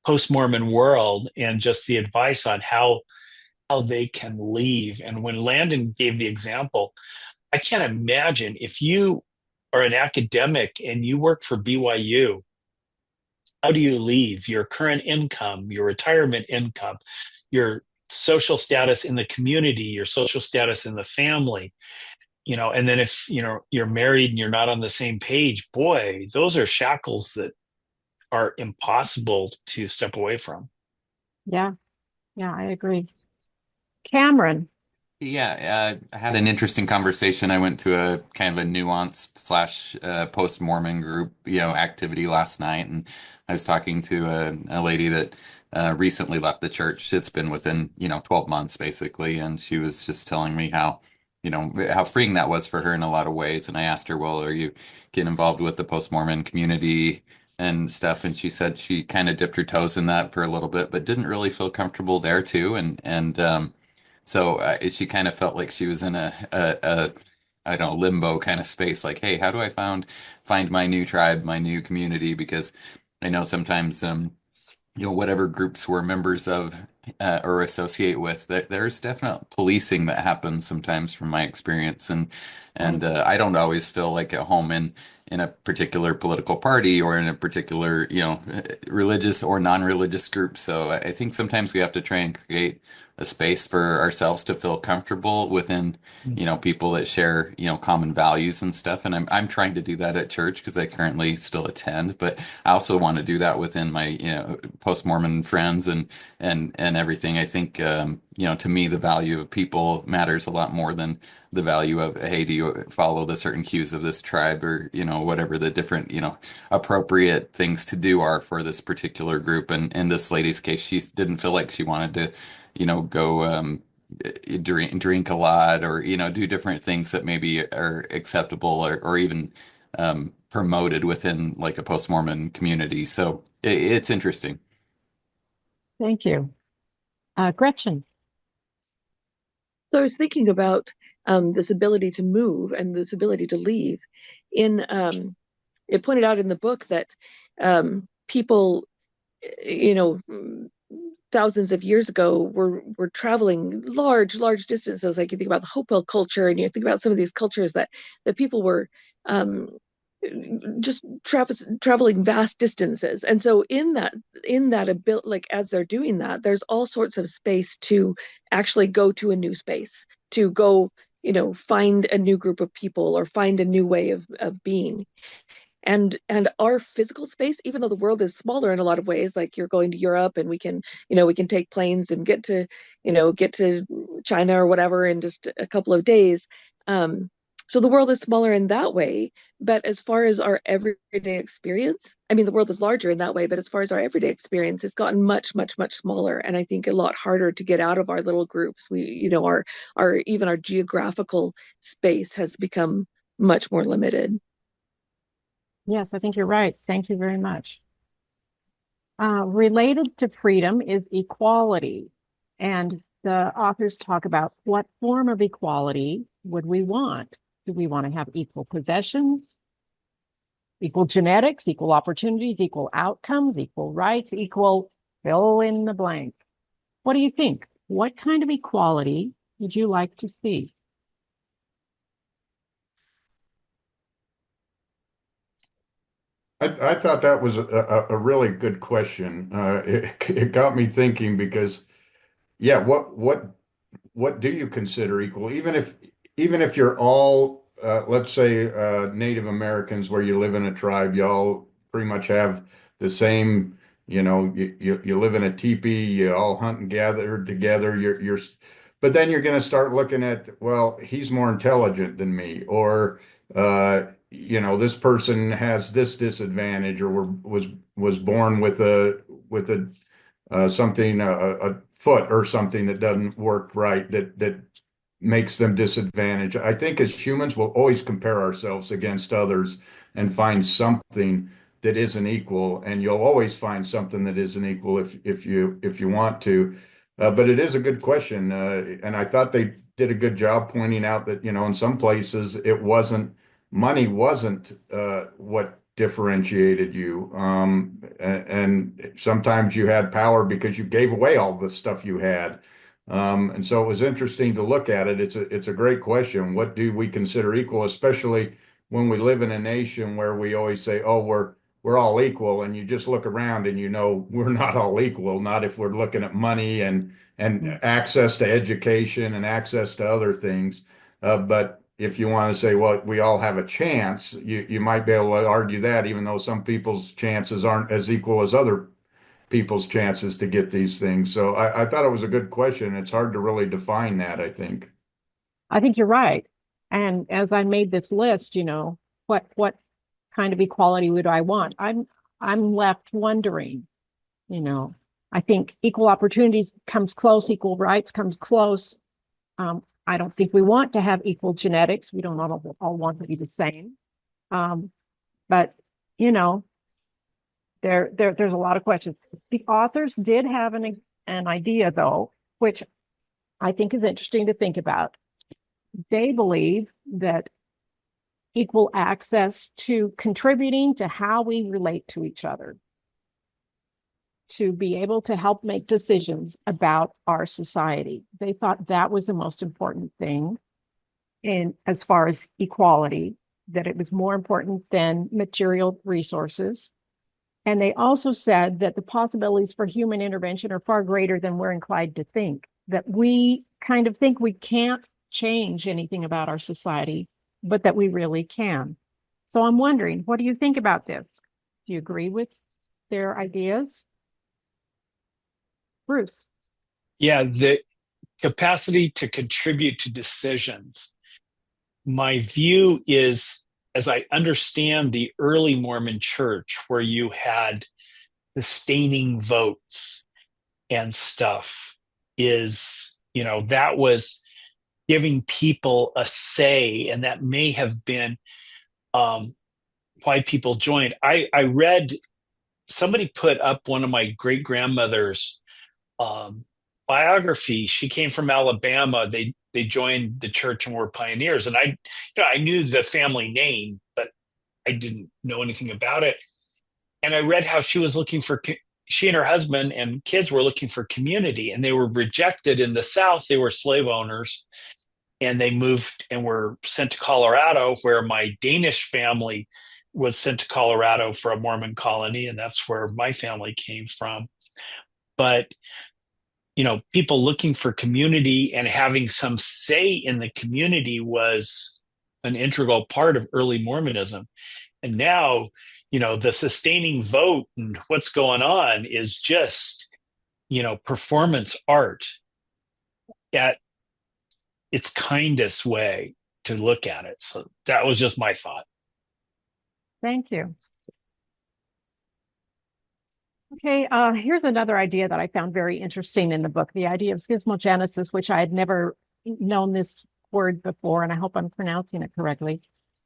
post-Mormon world, and just the advice on how they can leave. And when Landon gave the example, I can't imagine if you are an academic and you work for BYU, how do you leave your current income, your retirement income, your social status in the community, your social status in the family? And then if you're married and you're not on the same page, boy, those are shackles that are impossible to step away from. Yeah, yeah, I agree. Cameron, Yeah, I had an interesting conversation. I went to a kind of a nuanced slash post-Mormon group, activity last night, and I was talking to a lady that recently left the church. It's been within, 12 months basically, and she was just telling me how freeing that was for her in a lot of ways. And I asked her, well, are you getting involved with the post-Mormon community and stuff? And she said she kind of dipped her toes in that for a little bit, but didn't really feel comfortable there too. So she kind of felt like she was in a I don't know, limbo kind of space. Like, hey, how do I find my new tribe, my new community? Because I know sometimes whatever groups we're members of or associate with, there's definite policing that happens sometimes from my experience, and right. I don't always feel like at home in a particular political party or in a particular religious or non-religious group. So I think sometimes we have to try and create a space for ourselves to feel comfortable within people that share common values and stuff. And I'm trying to do that at church because I currently still attend, but I also want to do that within my post-Mormon friends and everything. I think to me the value of people matters a lot more than the value of, hey, do you follow the certain cues of this tribe, or whatever the different appropriate things to do are for this particular group. And in this lady's case, she didn't feel like she wanted to go drink a lot, or do different things that maybe are acceptable, or even promoted within like a post-Mormon community. So it's interesting. Thank you. Gretchen. So I was thinking about this ability to move and this ability to leave. It pointed out in the book that people, thousands of years ago were traveling large distances. Like you think about the Hopewell culture, and you think about some of these cultures that people were just traveling vast distances. And so in that ability, like as they're doing that, there's all sorts of space to actually go to a new space, to go find a new group of people or find a new way of being. And our physical space, even though the world is smaller in a lot of ways, like you're going to Europe and we can take planes and get to China or whatever in just a couple of days. So the world is smaller in that way, but as far as our everyday experience, I mean, the world is larger in that way, but as far as our everyday experience, it's gotten much, much, much smaller, and I think a lot harder to get out of our little groups. Our even our geographical space has become much more limited. Yes, I think you're right. Thank you very much. Related to freedom is equality. And the authors talk about what form of equality would we want? Do we want to have equal possessions, equal genetics, equal opportunities, equal outcomes, equal rights, equal fill in the blank? What do you think? What kind of equality would you like to see? I thought that was a really good question. It got me thinking because, yeah, what do you consider equal? Even if you're all, let's say, Native Americans, where you live in a tribe, you all pretty much have the same. You live in a teepee, you all hunt and gather together. But then you're going to start looking at, well, he's more intelligent than me, or this person has this disadvantage, or was born with a something a foot or something that doesn't work right, that makes them disadvantaged. I think as humans we'll always compare ourselves against others and find something that isn't equal, and you'll always find something that isn't equal if you want to. But it is a good question, and I thought they did a good job pointing out that in some places it wasn't money wasn't what differentiated you. And sometimes you had power because you gave away all the stuff you had. And so it was interesting to look at it. It's a great question. What do we consider equal, especially when we live in a nation where we always say, "Oh, we're all equal," and you just look around and we're not all equal. Not if we're looking at money and access to education and access to other things. But if you want to say, well, we all have a chance, you might be able to argue that, even though some people's chances aren't as equal as other people's chances to get these things. So I thought it was a good question. It's hard to really define that, I think. I think you're right. And as I made this list, what kind of equality would I want? I'm left wondering, you know, I think equal opportunities comes close, equal rights comes close. I don't think we want to have equal genetics. We don't all want to be the same. But there's a lot of questions. The authors did have an idea, though, which I think is interesting to think about. They believe that equal access to contributing to how we relate to each other, to be able to help make decisions about our society. They thought that was the most important thing as far as equality, that it was more important than material resources. And they also said that the possibilities for human intervention are far greater than we're inclined to think, that we kind of think we can't change anything about our society, but that we really can. So I'm wondering, what do you think about this? Do you agree with their ideas? Bruce? Yeah, the capacity to contribute to decisions. My view is, as I understand the early Mormon church, where you had sustaining votes and stuff, that was giving people a say, and that may have been why people joined. I read, somebody put up one of my great grandmother's biography. She came from Alabama. They joined the church and were pioneers. And I knew the family name, but I didn't know anything about it. And I read how she and her husband and kids were looking for community, and they were rejected in the South. They were slave owners, and they moved and were sent to Colorado, where my Danish family was sent to Colorado for a Mormon colony. And that's where my family came from. But people looking for community and having some say in the community was an integral part of early Mormonism. And now, the sustaining vote and what's going on is just, performance art at its kindest way. to look at it. So that was just my thought. Thank you. Okay, here's another idea that I found very interesting in the book, the idea of schismogenesis, which I had never known this word before, and I hope I'm pronouncing it correctly.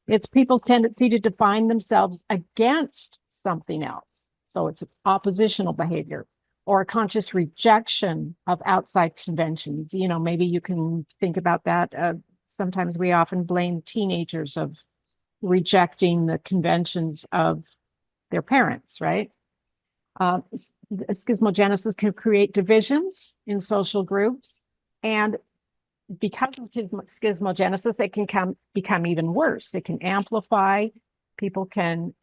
It's people's tendency to define themselves against something else. So it's oppositional behavior or a conscious rejection of outside conventions. You know, maybe you can think about that. Sometimes we often blame teenagers of rejecting the conventions of their parents, right? Schismogenesis can create divisions in social groups, and because of schismogenesis, it can become even worse. It can amplify. People can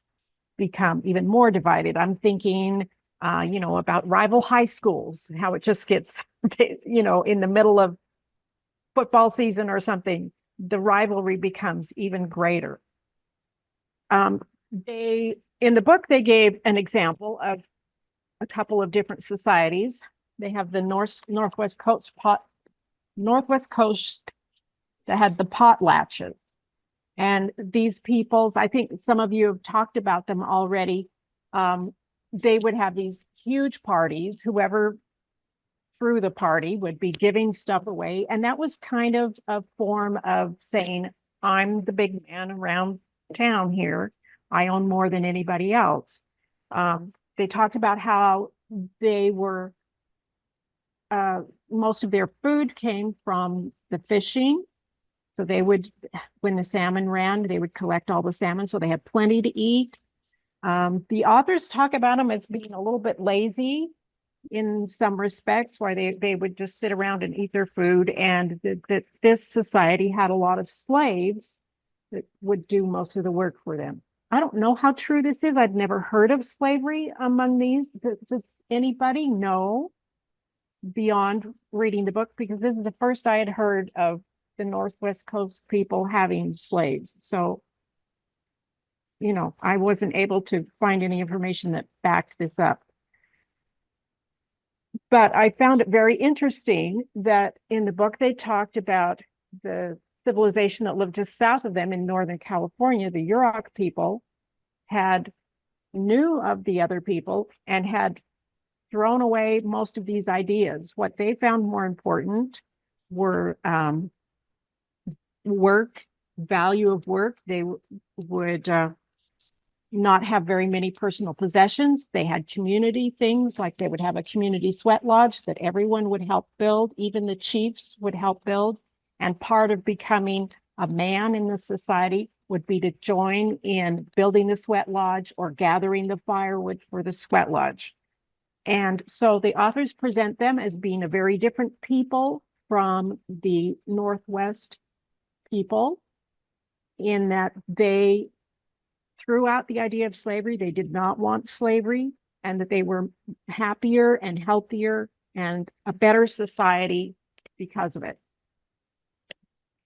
become even more divided. I'm thinking, about rival high schools, how it just gets, in the middle of football season or something, the rivalry becomes even greater. In the book, they gave an example of a couple of different societies. They have the Northwest Coast that had the potlatches. And these peoples, I think some of you have talked about them already. They would have these huge parties. Whoever threw the party would be giving stuff away. And that was kind of a form of saying, I'm the big man around town here. I own more than anybody else. They talked about how they were, most of their food came from the fishing. So they would, when the salmon ran, they would collect all the salmon. So they had plenty to eat. The authors talk about them as being a little bit lazy in some respects, where they would just sit around and eat their food. And that this society had a lot of slaves that would do most of the work for them. I don't know how true this is. I'd never heard of slavery among these. Does anybody know beyond reading the book? Because this is the first I had heard of the Northwest Coast people having slaves. So, I wasn't able to find any information that backed this up. But I found it very interesting that in the book they talked about the civilization that lived just south of them in Northern California. The Yurok people knew of the other people and had thrown away most of these ideas. What they found more important were work, value of work. They would not have very many personal possessions. They had community things, like they would have a community sweat lodge that everyone would help build. Even the chiefs would help build. And part of becoming a man in the society would be to join in building the sweat lodge or gathering the firewood for the sweat lodge. And so the authors present them as being a very different people from the Northwest people, in that they threw out the idea of slavery. They did not want slavery, and that they were happier and healthier and a better society because of it.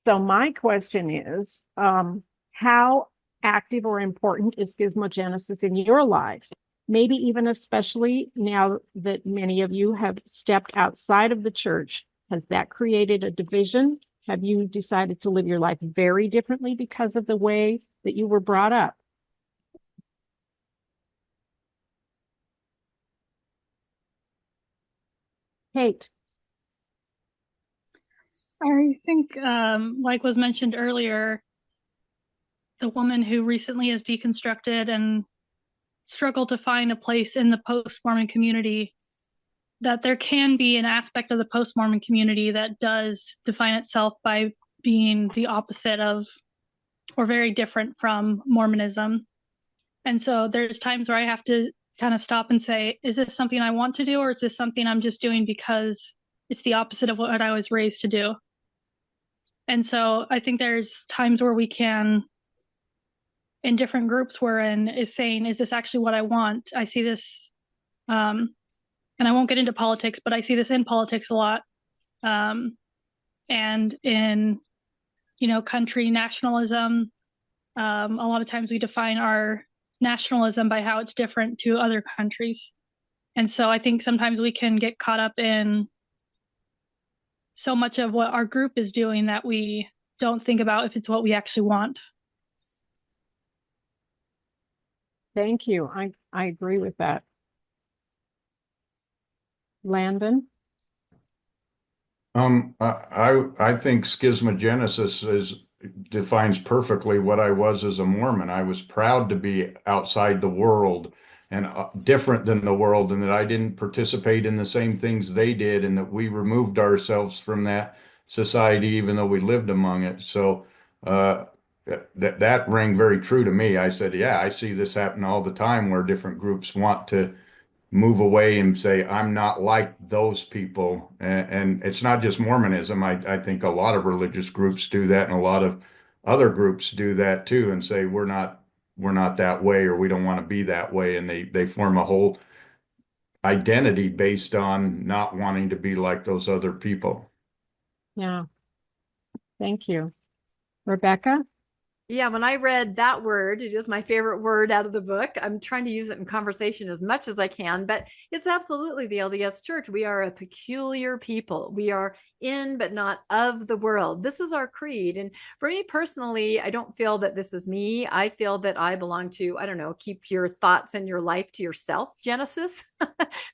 So my question is, how active or important is schismogenesis in your life? Maybe even especially now that many of you have stepped outside of the church. Has that created a division? Have you decided to live your life very differently because of the way that you were brought up? Kate. I think, like was mentioned earlier, the woman who recently is deconstructed and struggled to find a place in the post-Mormon community, that there can be an aspect of the post-Mormon community that does define itself by being the opposite of, or very different from, Mormonism. And so there's times where I have to kind of stop and say, is this something I want to do, or is this something I'm just doing because it's the opposite of what I was raised to do? And so I think there's times where we can, in different groups we're in, is saying, is this actually what I want? I see this, and I won't get into politics, but I see this in politics a lot. And in, country nationalism, a lot of times we define our nationalism by how it's different to other countries. And so I think sometimes we can get caught up in so much of what our group is doing that we don't think about if it's what we actually want. Thank you. I agree with that. Landon? I think schismogenesis defines perfectly what I was as a Mormon. I was proud to be outside the world and different than the world, and that I didn't participate in the same things they did, and that we removed ourselves from that society, even though we lived among it. So that rang very true to me. I said, yeah, I see this happen all the time, where different groups want to move away and say, I'm not like those people. And it's not just Mormonism. I think a lot of religious groups do that, and a lot of other groups do that too, and say, we're not that way, or we don't want to be that way. And they form a whole identity based on not wanting to be like those other people. Yeah. Thank you. Rebecca? Yeah, when I read that word, it is my favorite word out of the book. I'm trying to use it in conversation as much as I can, but it's absolutely the LDS Church. We are a peculiar people. We are in, but not of the world. This is our creed. And for me personally, I don't feel that this is me. I feel that I belong to, I don't know, keep your thoughts and your life to yourself, Genesis,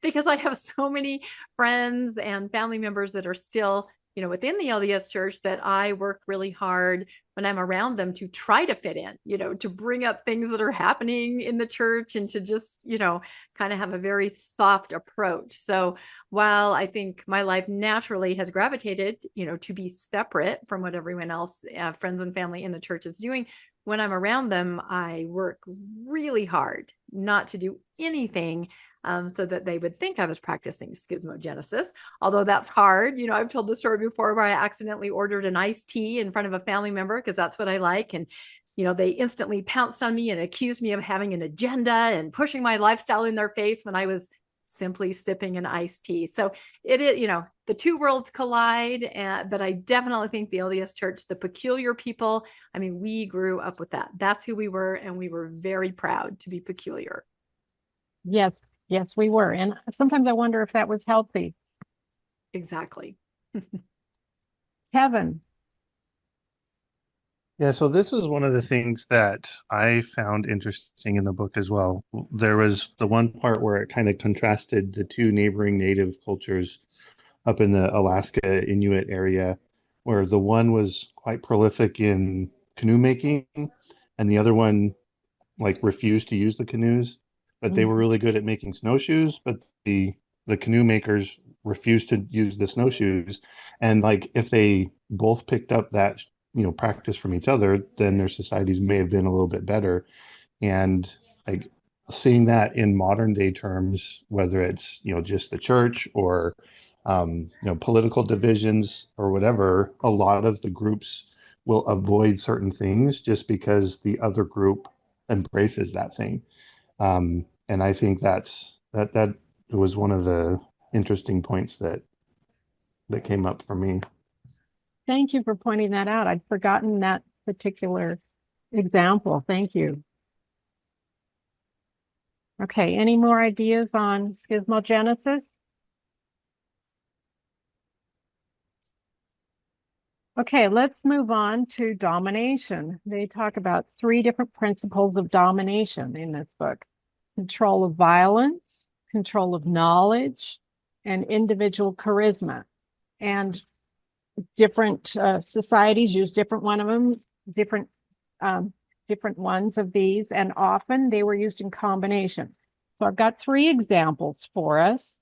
because I have so many friends and family members that are still within the LDS Church, that I work really hard when I'm around them to try to fit in, to bring up things that are happening in the church, and to just, kind of have a very soft approach. So while I think my life naturally has gravitated, to be separate from what everyone else, friends and family in the church is doing, when I'm around them, I work really hard not to do anything so that they would think I was practicing schismogenesis, although that's hard. I've told the story before where I accidentally ordered an iced tea in front of a family member because that's what I like. And, they instantly pounced on me and accused me of having an agenda and pushing my lifestyle in their face when I was simply sipping an iced tea. So it is, the two worlds collide, but I definitely think the LDS Church, the peculiar people, I mean, we grew up with that. That's who we were, and we were very proud to be peculiar. Yes, yes, we were. And sometimes I wonder if that was healthy. Exactly. Kevin? Yeah, so this is one of the things that I found interesting in the book as well. There was the one part where it kind of contrasted the two neighboring native cultures up in the Alaska Inuit area, where the one was quite prolific in canoe making, and the other one refused to use the canoes, but they were really good at making snowshoes, but the canoe makers refused to use the snowshoes. And if they both picked up that practice from each other, then their societies may have been a little bit better. And seeing that in modern day terms, whether it's just the church or political divisions or whatever, a lot of the groups will avoid certain things just because the other group embraces that thing. And I think that was one of the interesting points that came up for me. Thank you for pointing that out. I'd forgotten that particular example. Thank you. Okay, any more ideas on schismogenesis? Okay, let's move on to domination. They talk about 3 different principles of domination in this book: control of violence, control of knowledge, and individual charisma. And different societies use different one of them, different ones of these, and often they were used in combination. So I've got 3 examples for us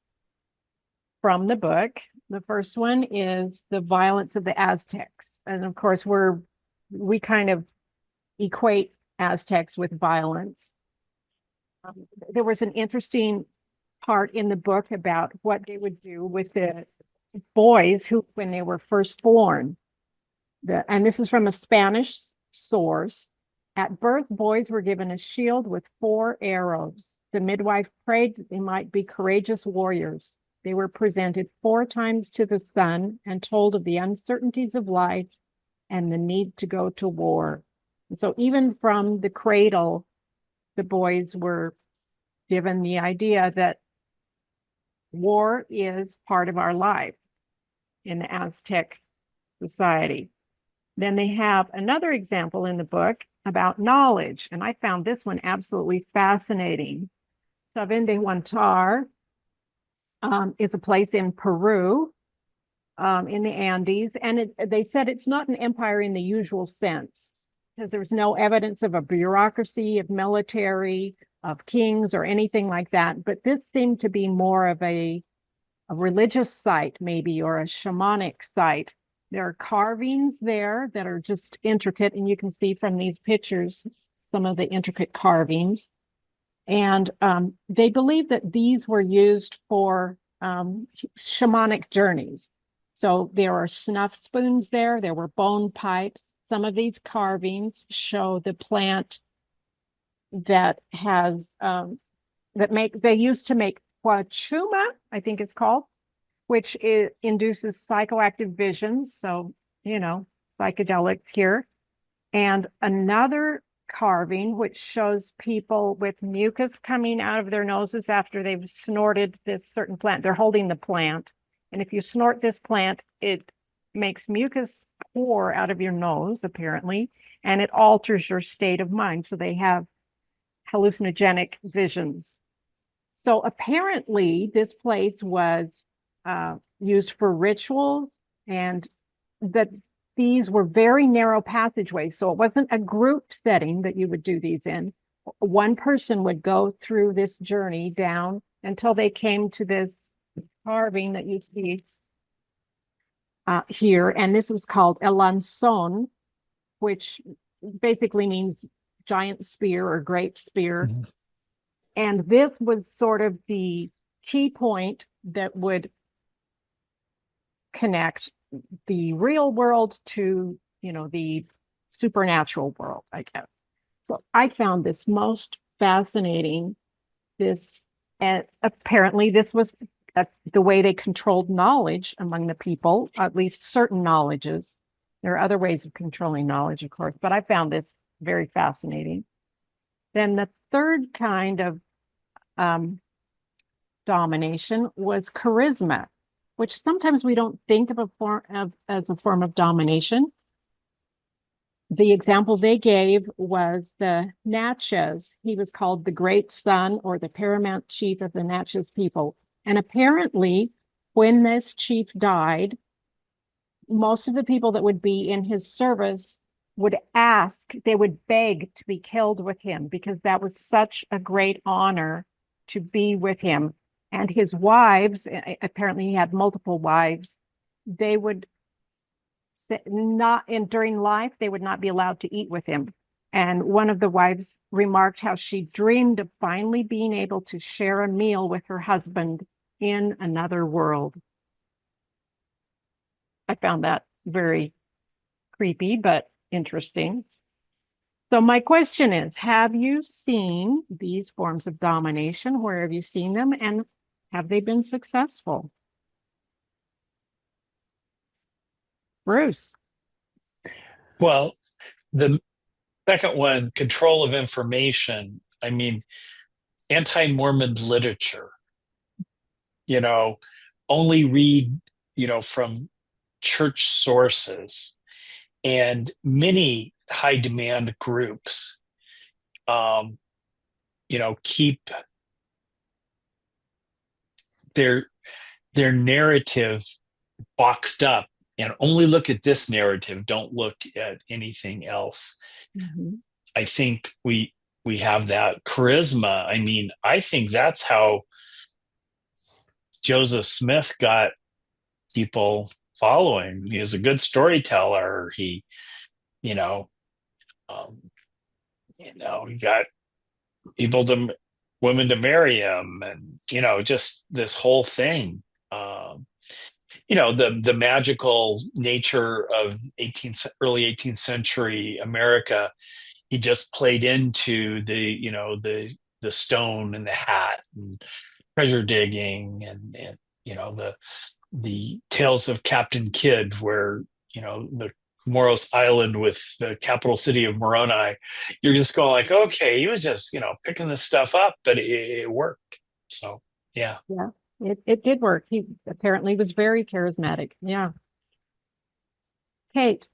from the book. The first one is the violence of the Aztecs. And of course, we kind of equate Aztecs with violence. There was an interesting part in the book about what they would do with the boys who, when they were first born, and this is from a Spanish source. At birth, boys were given a shield with 4 arrows. The midwife prayed that they might be courageous warriors. They were presented 4 times to the sun and told of the uncertainties of life and the need to go to war. And so even from the cradle, the boys were given the idea that war is part of our life in the Aztec society. Then they have another example in the book about knowledge, and I found this one absolutely fascinating. Saben de Huantar is a place in Peru, in the Andes, and they said it's not an empire in the usual sense, because there's no evidence of a bureaucracy, of military, of kings, or anything like that. But this seemed to be more of a religious site, maybe, or a shamanic site. There are carvings there that are just intricate, and you can see from these pictures some of the intricate carvings. And they believe that these were used for shamanic journeys. So there are snuff spoons there. There were bone pipes. Some of these carvings show the plant that has they used to make huachuma, I think it's called, which induces psychoactive visions. So, psychedelics here. And another carving, which shows people with mucus coming out of their noses after they've snorted this certain plant. They're holding the plant. And if you snort this plant, it makes mucus pour out of your nose, apparently, and it alters your state of mind. So they have hallucinogenic visions. So apparently this place was used for rituals, and that these were very narrow passageways. So it wasn't a group setting that you would do these in. One person would go through this journey down until they came to this carving that you see here. And this was called El Lanzón, which basically means giant spear or great spear. Mm-hmm. And this was sort of the key point that would connect the real world to, the supernatural world, I guess. So I found this most fascinating. And apparently this was the way they controlled knowledge among the people, at least certain knowledges. There are other ways of controlling knowledge, of course, but I found this very fascinating. Then the third kind of domination was charisma, which sometimes we don't think of as a form of domination. The example they gave was the Natchez. He was called the Great Son, or the paramount chief of the Natchez people. And apparently, when this chief died, most of the people that would be in his service would they would beg to be killed with him, because that was such a great honor to be with him. And his wives, apparently he had multiple wives, they would during life, they would not be allowed to eat with him. And one of the wives remarked how she dreamed of finally being able to share a meal with her husband in another world. I found that very creepy, but interesting. So my question is, have you seen these forms of domination? Where have you seen them? And have they been successful? Bruce. Well, the second one, control of information. I mean, anti-Mormon literature, only read, from church sources, and many high demand groups, keep their narrative boxed up, and only look at this narrative, don't look at anything else. Mm-hmm. I think we have that charisma. I mean, I think that's how Joseph Smith got people following. He was a good storyteller. He, he got women to marry him, and just this whole thing. The magical nature of early 18th century America. He just played into the stone and the hat and treasure digging, and the tales of Captain Kidd, where the Moros Island with the capital city of Moroni. You're just going like, okay, he was just picking this stuff up, but it worked. So yeah. It did work. He apparently was very charismatic. Yeah. Kate.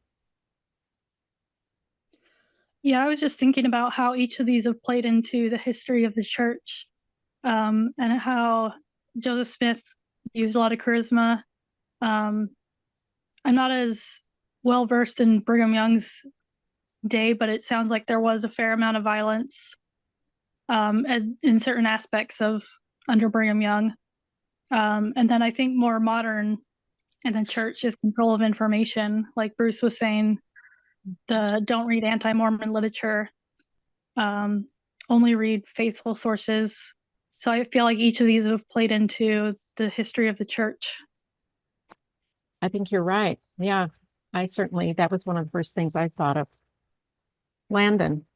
Yeah, I was just thinking about how each of these have played into the history of the church, and how Joseph Smith used a lot of charisma. Um, I'm not as well versed in Brigham Young's day, but it sounds like there was a fair amount of violence in certain aspects of under Brigham Young. And then I think more modern in the church is control of information, like Bruce was saying, the don't read anti-Mormon literature, only read faithful sources. So I feel like each of these have played into the history of the church. I think you're right. Yeah, that was one of the first things I thought of. Landon.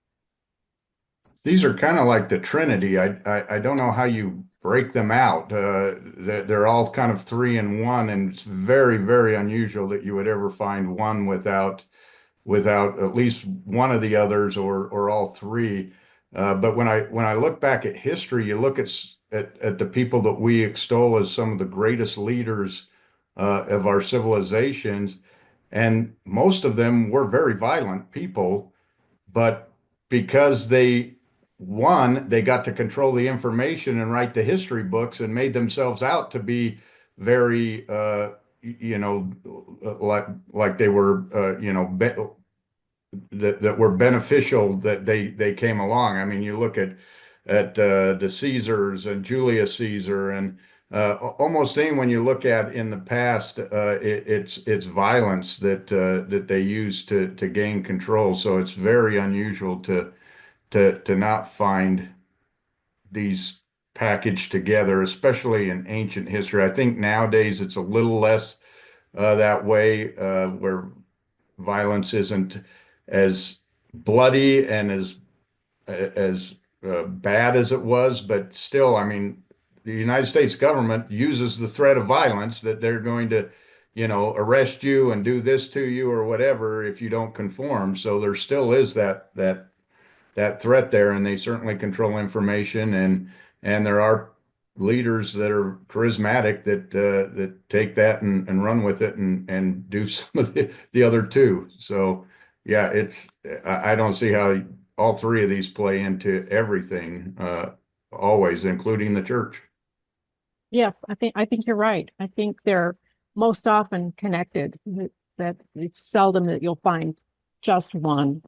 These are kind of like the Trinity. I don't know how you break them out. They're all kind of three in one, and it's very, very unusual that you would ever find one without at least one of the others or all three. But when I look back at history, you look at the people that we extol as some of the greatest leaders of our civilizations, and most of them were very violent people, but because they got to control the information and write the history books and made themselves out to be very, like they were, that were beneficial that they came along. I mean, you look at the Caesars and Julius Caesar and almost anyone you look at in the past, it's violence that they use to gain control. So it's very unusual to not find these packaged together, especially in ancient history. I think nowadays it's a little less that way, where violence isn't as bloody and as bad as it was, but still, I mean, the United States government uses the threat of violence that they're going to, arrest you and do this to you or whatever if you don't conform. So there still is that threat there, and they certainly control information, and there are leaders that are charismatic that take that and run with it and do some of the other two. So yeah, I don't see how all three of these play into everything, always, including the church. Yes, I think you're right. I think they're most often connected, that it's seldom that you'll find just one.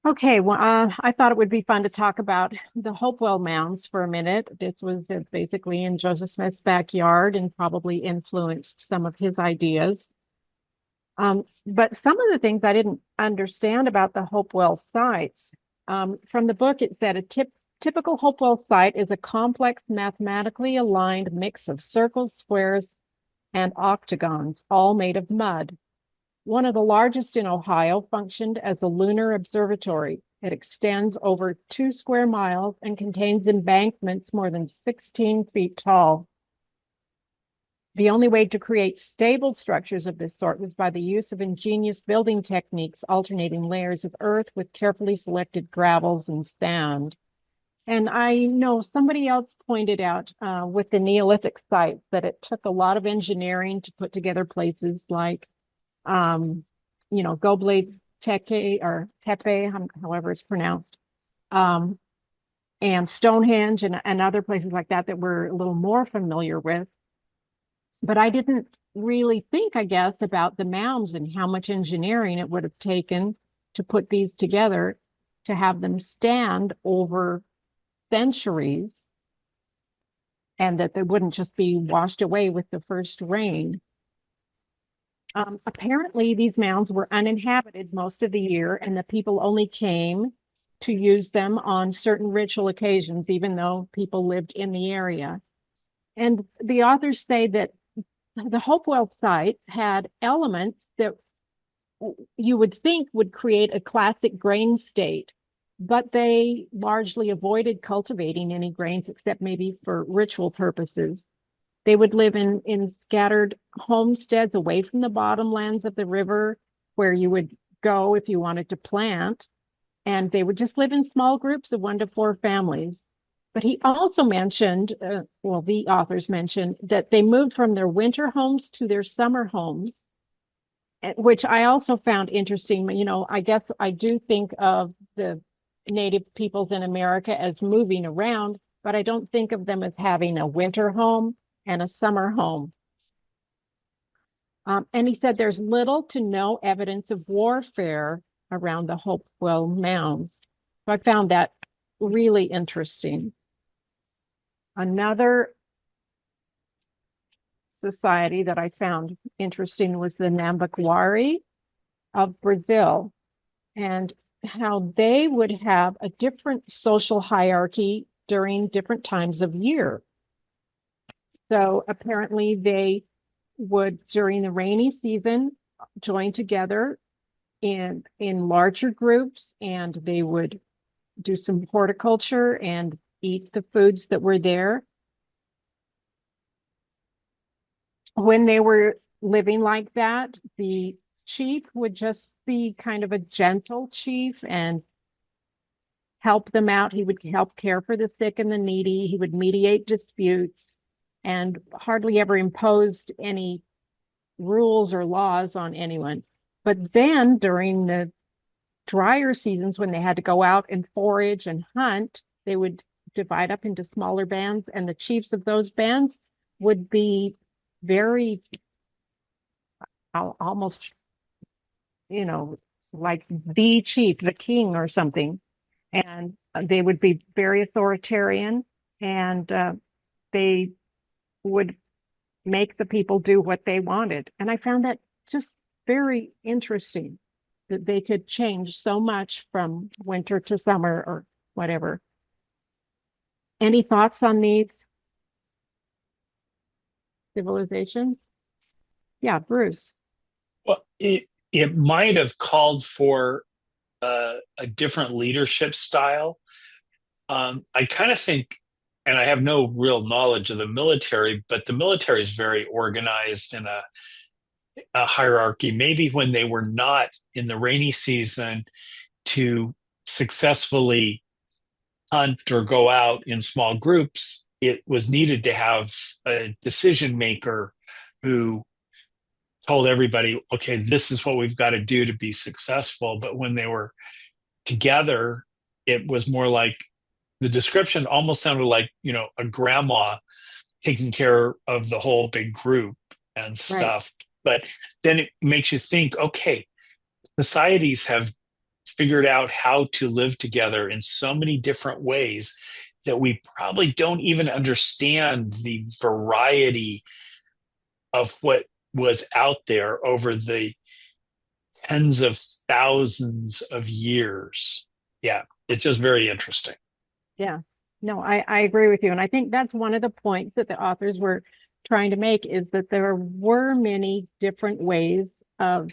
Okay, well, I thought it would be fun to talk about the Hopewell Mounds for a minute. This was basically in Joseph Smith's backyard and probably influenced some of his ideas. But some of the things I didn't understand about the Hopewell sites, from the book, it said typical Hopewell site is a complex, mathematically aligned mix of circles, squares, and octagons, all made of mud. One of the largest in Ohio functioned as a lunar observatory. It extends over 2 square miles and contains embankments more than 16 feet tall. The only way to create stable structures of this sort was by the use of ingenious building techniques, alternating layers of earth with carefully selected gravels and sand. And I know somebody else pointed out with the Neolithic sites that it took a lot of engineering to put together places like Göbekli Tepe, however it's pronounced, and Stonehenge and other places like that we're a little more familiar with. But I didn't really think, I guess, about the mounds and how much engineering it would have taken to put these together, to have them stand over centuries, and that they wouldn't just be washed away with the first rain. Apparently, these mounds were uninhabited most of the year, and the people only came to use them on certain ritual occasions, even though people lived in the area. And the authors say that the Hopewell site had elements that you would think would create a classic grain state, but they largely avoided cultivating any grains except maybe for ritual purposes. They would live in scattered homesteads away from the bottomlands of the river, where you would go if you wanted to plant, and they would just live in small groups of 1 to 4 families. But he also mentioned, the authors mentioned, that they moved from their winter homes to their summer homes, which I also found interesting. You know, I guess I do think of the native peoples in America as moving around, but I don't think of them as having a winter home and a summer home. And he said there's little to no evidence of warfare around the Hopewell Mounds. So I found that really interesting. Another society that I found interesting was the Nambaquari of Brazil, and how they would have a different social hierarchy during different times of year. So apparently they would, during the rainy season, join together in larger groups, and they would do some horticulture and eat the foods that were there. When they were living like that, the chief would just be kind of a gentle chief and help them out. He would help care for the sick and the needy. He would mediate disputes and hardly ever imposed any rules or laws on anyone. But then during the drier seasons, when they had to go out and forage and hunt, they would divide up into smaller bands, and the chiefs of those bands would be very almost, you know, like the chief, the king or something. And they would be very authoritarian, and they would make the people do what they wanted. And I found that just very interesting, that they could change so much from winter to summer or whatever. Any thoughts on these civilizations? Yeah, Bruce. Well, it might have called for a different leadership style. I kind of think, and I have no real knowledge of the military, but the military is very organized in a hierarchy. Maybe when they were not in the rainy season to successfully hunt or go out in small groups, it was needed to have a decision maker who told everybody, okay, this is what we've got to do to be successful. But when they were together, it was more like, the description almost sounded like, you know, a grandma taking care of the whole big group and stuff. Right. But then it makes you think, okay, societies have figured out how to live together in so many different ways that we probably don't even understand the variety of what was out there over the tens of thousands of years. Yeah, it's just very interesting. Yeah, no, I agree with you. And I think that's one of the points that the authors were trying to make, is that there were many different ways of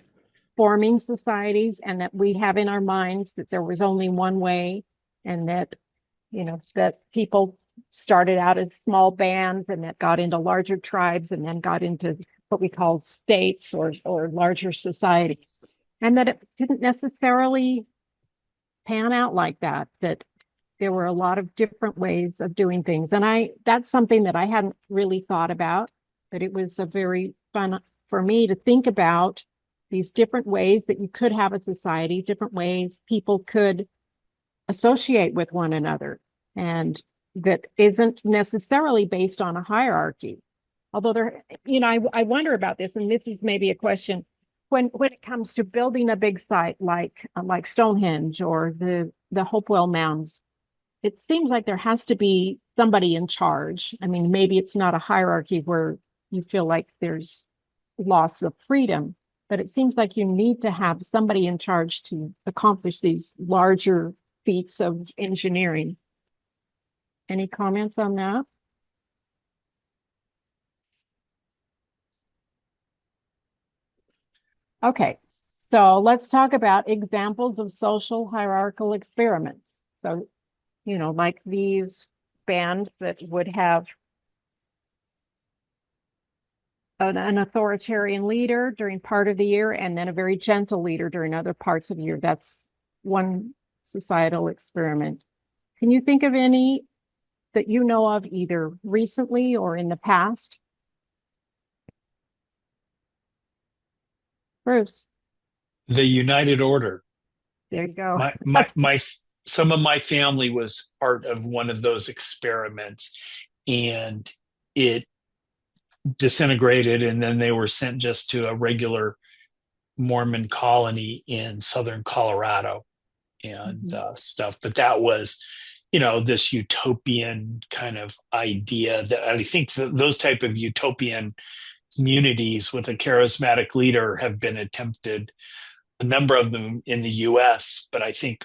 forming societies, and that we have in our minds that there was only one way, and that, you know, that people started out as small bands and that got into larger tribes and then got into what we call states or larger societies. And that it didn't necessarily pan out like that, that there were a lot of different ways of doing things. And that's something that I hadn't really thought about, but it was a very fun for me to think about these different ways that you could have a society, different ways people could associate with one another, and that isn't necessarily based on a hierarchy. Although there, you know, I wonder about this, and this is maybe a question, when it comes to building a big site like Stonehenge or the Hopewell Mounds, it seems like there has to be somebody in charge. I mean, maybe it's not a hierarchy where you feel like there's loss of freedom, but it seems like you need to have somebody in charge to accomplish these larger feats of engineering. Any comments on that? Okay, so let's talk about examples of social hierarchical experiments. So, you know, like these bands that would have an authoritarian leader during part of the year, and then a very gentle leader during other parts of the year. That's one societal experiment. Can you think of any that you know of, either recently or in the past? Bruce, The United Order. there you go. My some of my family was part of one of those experiments, and it disintegrated, and then they were sent just to a regular Mormon colony in southern Colorado and stuff. But that was, this utopian kind of idea that I think that those type of utopian communities with a charismatic leader have been attempted, a number of them in the US, but I think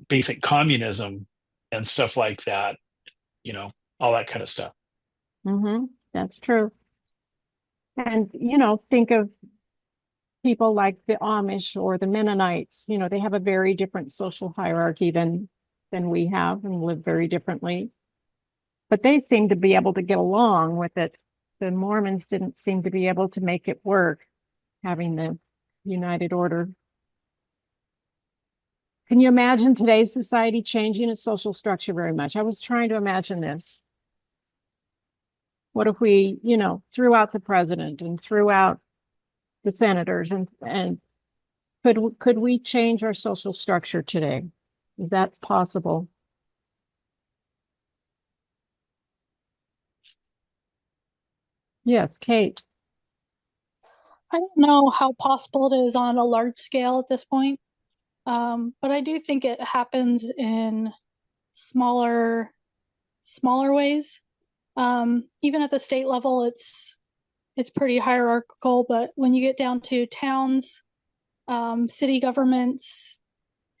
basic communism and stuff like that, all that kind of stuff. That's true. And, think of people like the Amish or the Mennonites. They have a very different social hierarchy than we have and live very differently. But they seem to be able to get along with it. The Mormons didn't seem to be able to make it work, having the United Order. Can you imagine today's society changing its social structure very much? I was trying to imagine this. What if we, threw out the president and threw out the senators and could we change our social structure today? Is that possible? Yes, Kate. I don't know how possible it is on a large scale at this point, but I do think it happens in smaller ways. Even at the state level, it's pretty hierarchical, but when you get down to towns, city governments,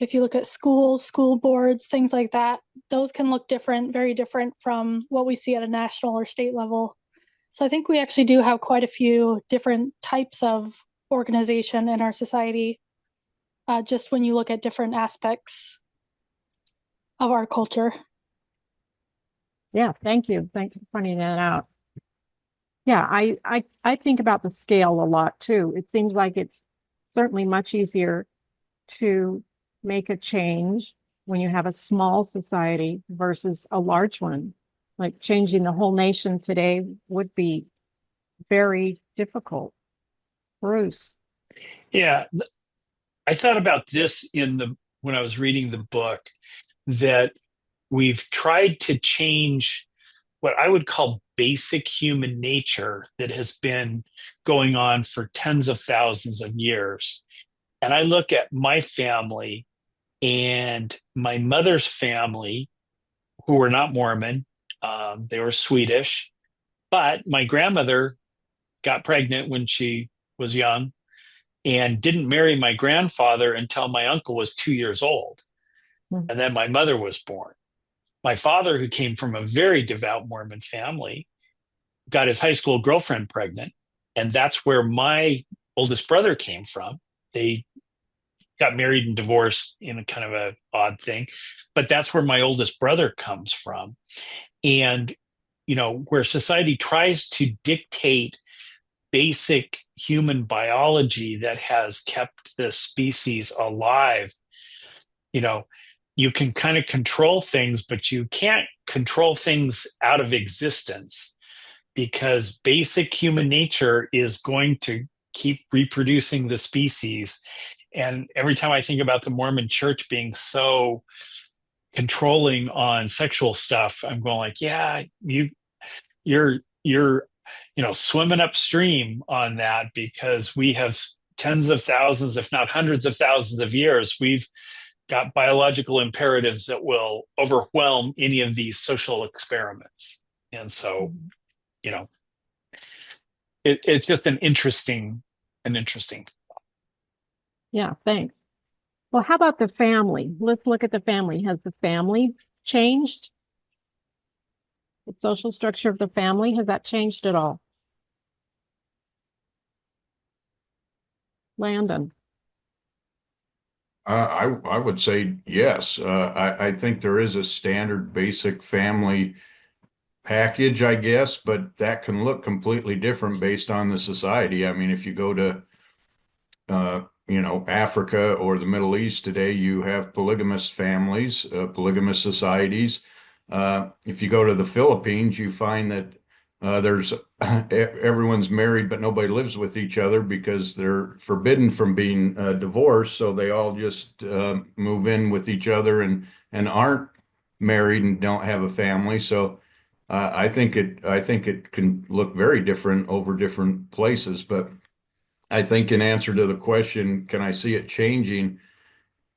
if you look at schools, school boards, things like that, those can look different, very different from what we see at a national or state level. So I think we actually do have quite a few different types of organization in our society, just when you look at different aspects of our culture. Yeah, thank you. Thanks for pointing that out. Yeah, I think about the scale a lot too. It seems like it's certainly much easier to make a change when you have a small society versus a large one. Like changing the whole nation today would be very difficult. Bruce. Yeah, I thought about this when I was reading the book, that we've tried to change what I would call basic human nature that has been going on for tens of thousands of years. And I look at my family and my mother's family, who were not Mormon, they were Swedish, but my grandmother got pregnant when she was young and didn't marry my grandfather until my uncle was 2 years old. And then my mother was born. My father, who came from a very devout Mormon family, got his high school girlfriend pregnant. And that's where my oldest brother came from. They got married and divorced in a kind of a odd thing, but that's where my oldest brother comes from. And, where society tries to dictate basic human biology that has kept the species alive, you can kind of control things, but you can't control things out of existence, because basic human nature is going to keep reproducing the species. And every time I think about the Mormon church being so controlling on sexual stuff, I'm going like, yeah, you're swimming upstream on that, because we have tens of thousands, if not hundreds of thousands of years, we've got biological imperatives that will overwhelm any of these social experiments. And so, it's just an interesting. Yeah, thanks. Well, how about the family? Let's look at the family. Has the family changed? The social structure of the family, has that changed at all? Landon. I would say yes. I think there is a standard basic family package, I guess, but that can look completely different based on the society. I mean, if you go to, Africa or the Middle East today, you have polygamous families, polygamous societies. If you go to the Philippines, you find that There's everyone's married, but nobody lives with each other because they're forbidden from being divorced. So they all just move in with each other and aren't married and don't have a family. So I think it can look very different over different places. But I think in answer to the question, can I see it changing?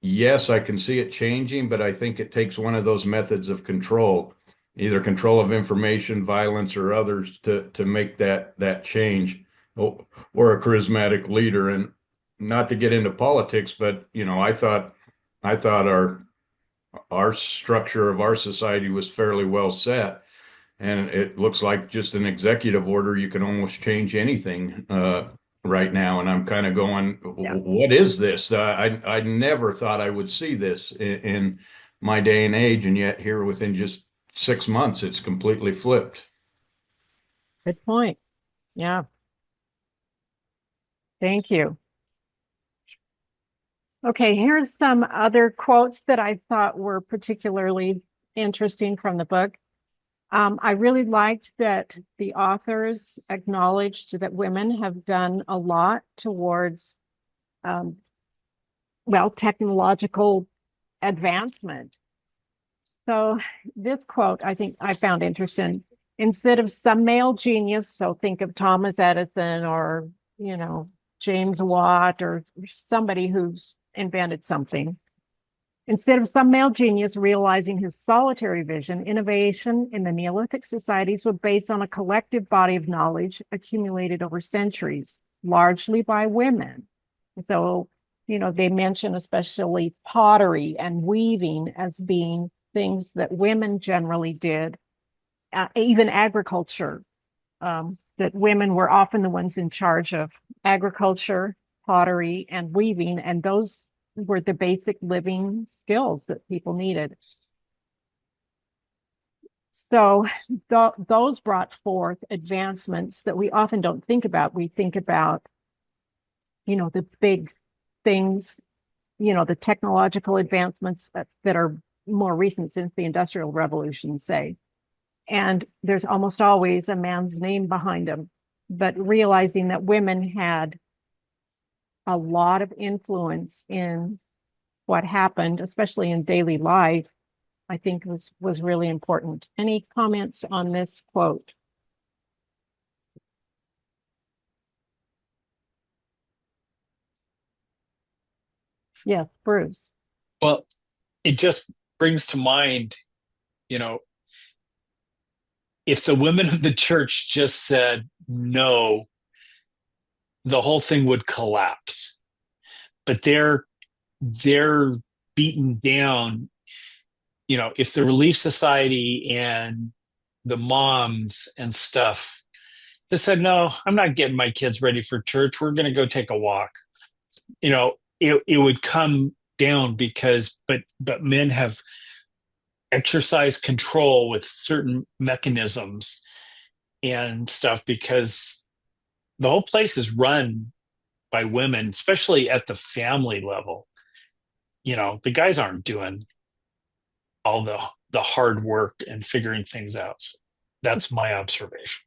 Yes, I can see it changing, but I think it takes one of those methods of control, either control of information, violence, or others to make that change, or a charismatic leader. And not to get into politics, but I thought our structure of our society was fairly well set. And it looks like just an executive order, you can almost change anything right now. And I'm kind of going, Yeah. what is this? I never thought I would see this in my day and age. And yet here within just 6 months, it's completely flipped. Good point. Yeah. Thank you. Okay, here's some other quotes that I thought were particularly interesting from the book. I really liked that the authors acknowledged that women have done a lot towards, technological advancement. So this quote I think I found interesting. Instead of some male genius, so think of Thomas Edison or, James Watt or somebody who's invented something. Instead of some male genius realizing his solitary vision, innovation in the Neolithic societies was based on a collective body of knowledge accumulated over centuries, largely by women. So, they mention especially pottery and weaving as being things that women generally did, even agriculture, that women were often the ones in charge of agriculture, pottery, and weaving, and those were the basic living skills that people needed. So those brought forth advancements that we often don't think about. We think about, the big things, the technological advancements that are more recent since the Industrial Revolution, say. And there's almost always a man's name behind them. But realizing that women had a lot of influence in what happened, especially in daily life, I think was really important. Any comments on this quote? Yes, Bruce. Well, it just brings to mind, you know, if the women of the church just said no, the whole thing would collapse. But they're beaten down. If the Relief Society and the moms and stuff just said, no, I'm not getting my kids ready for church. We're going to go take a walk. It would come down but men have exercised control with certain mechanisms and stuff because the whole place is run by women, especially at the family level. The guys aren't doing all the hard work and figuring things out. So that's my observation.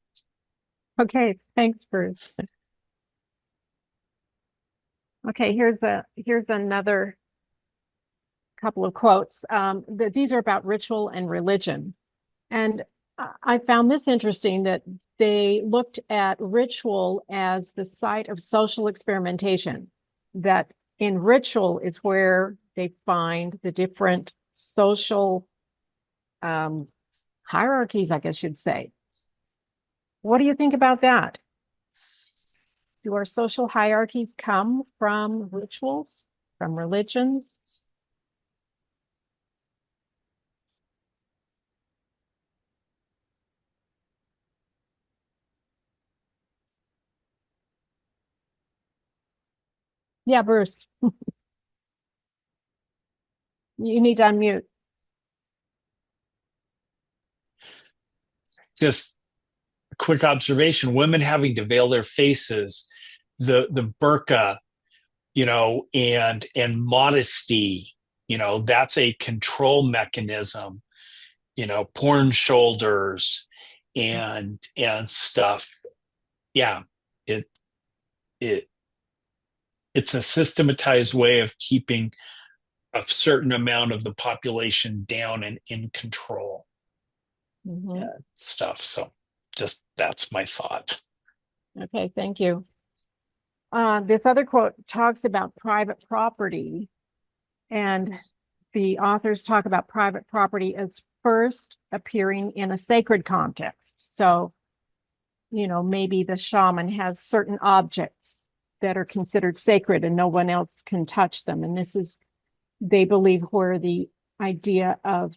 Okay, thanks, Bruce. Okay, here's another couple of quotes. These are about ritual and religion. And I found this interesting that they looked at ritual as the site of social experimentation, that in ritual is where they find the different social hierarchies, I guess you'd say. What do you think about that? Do our social hierarchies come from rituals, from religions? Yeah, Bruce. You need to unmute. Just a quick observation: women having to veil their faces, the burqa, and modesty, that's a control mechanism. Porn shoulders, and stuff. Yeah, it it it's a systematized way of keeping a certain amount of the population down and in control. Stuff. So just that's my thought. Okay, thank you. This other quote talks about private property, and the authors talk about private property as first appearing in a sacred context. So, maybe the shaman has certain objects that are considered sacred and no one else can touch them. And this is, they believe, where the idea of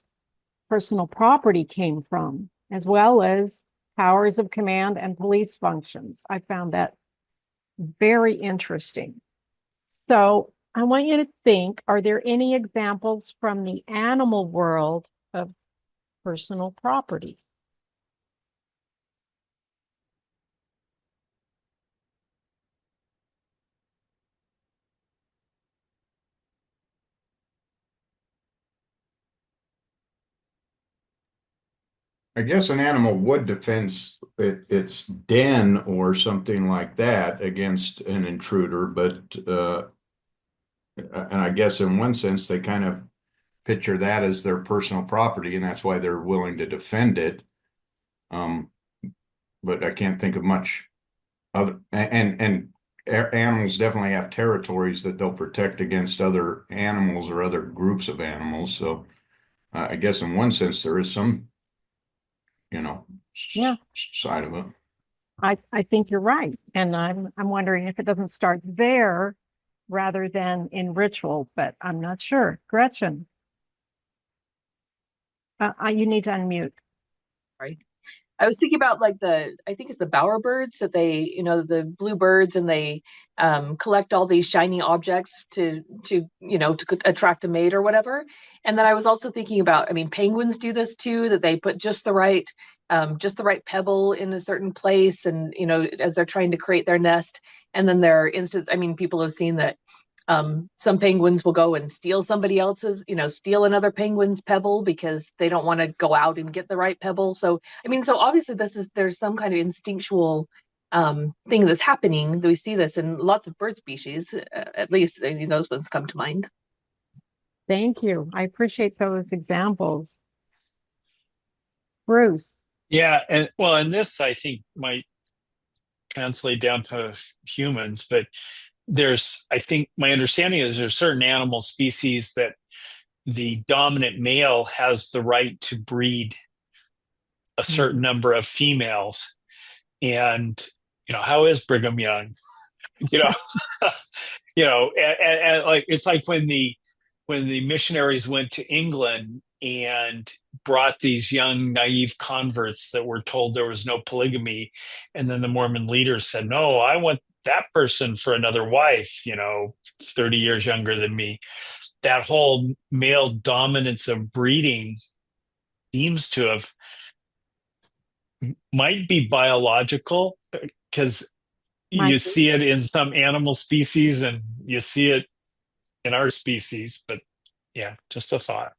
personal property came from, as well as powers of command and police functions. I found that very interesting. So I want you to think, are there any examples from the animal world of personal property? I guess an animal would defend its den or something like that against an intruder, but and I guess in one sense they kind of picture that as their personal property, and that's why they're willing to defend it. But I can't think of much other, and animals definitely have territories that they'll protect against other animals or other groups of animals. So I guess in one sense there is some, Yeah, side of it. I think you're right. And I'm wondering if it doesn't start there rather than in ritual, but I'm not sure. Gretchen, you need to unmute. Right. I was thinking about like I think it's the bowerbirds that the blue birds, and they collect all these shiny objects to attract a mate or whatever. And then I was also thinking about, I mean, penguins do this too, that they put just the right pebble in a certain place, and as they're trying to create their nest. And then there are instances, I mean, people have seen that some penguins will go and steal somebody else's, steal another penguin's pebble because they don't want to go out and get the right pebble. So, I mean, so obviously there's some kind of instinctual thing that's happening. We see this in lots of bird species, at least those ones come to mind. Thank you. I appreciate those examples. Bruce. Yeah, and this I think might translate down to humans, but I think my understanding is there's certain animal species that the dominant male has the right to breed a certain number of females. And how is Brigham Young? you know and like it's like when the missionaries went to England and brought these young naive converts that were told there was no polygamy, and then the Mormon leaders said, no, I want that person for another wife, 30 years younger than me. That whole male dominance of breeding seems to have, might be biological, because you see it in some animal species and you see it in our species. But yeah, just a thought.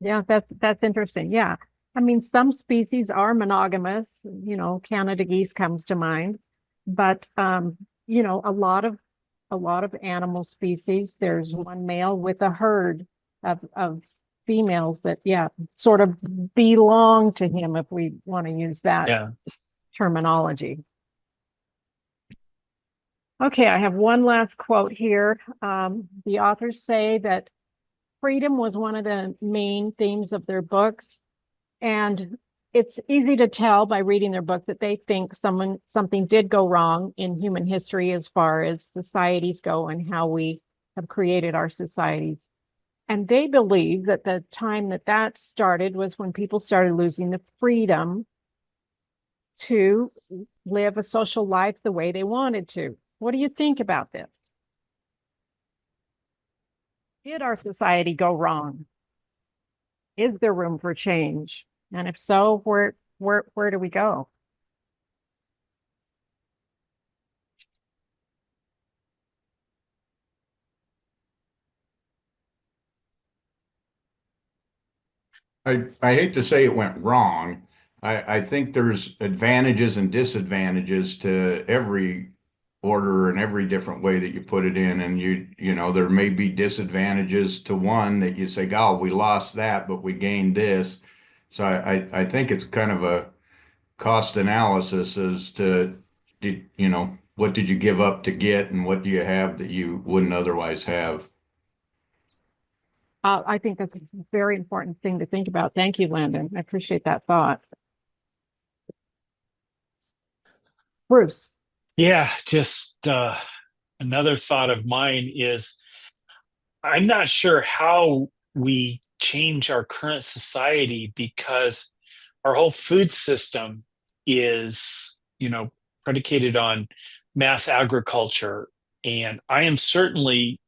Yeah, that's interesting. Yeah. I mean, some species are monogamous, Canada geese comes to mind, but a lot of animal species, there's one male with a herd of females that, yeah, sort of belong to him, if we want to use that terminology. Okay, I have one last quote here. The authors say that freedom was one of the main themes of their books. And it's easy to tell by reading their book that they think something did go wrong in human history as far as societies go and how we have created our societies. And they believe that the time that started was when people started losing the freedom to live a social life the way they wanted to. What do you think about this? Did our society go wrong? Is there room for change? And if so, where do we go? I hate to say it went wrong, I think there's advantages and disadvantages to every order and every different way that you put it in. And there may be disadvantages to one that you say, oh, we lost that, but we gained this. So I think it's kind of a cost analysis as to, what did you give up to get and what do you have that you wouldn't otherwise have? I think that's a very important thing to think about. Thank you, Landon. I appreciate that thought. Bruce. Yeah, just another thought of mine is I'm not sure how we change our current society because our whole food system is, predicated on mass agriculture. And I certainly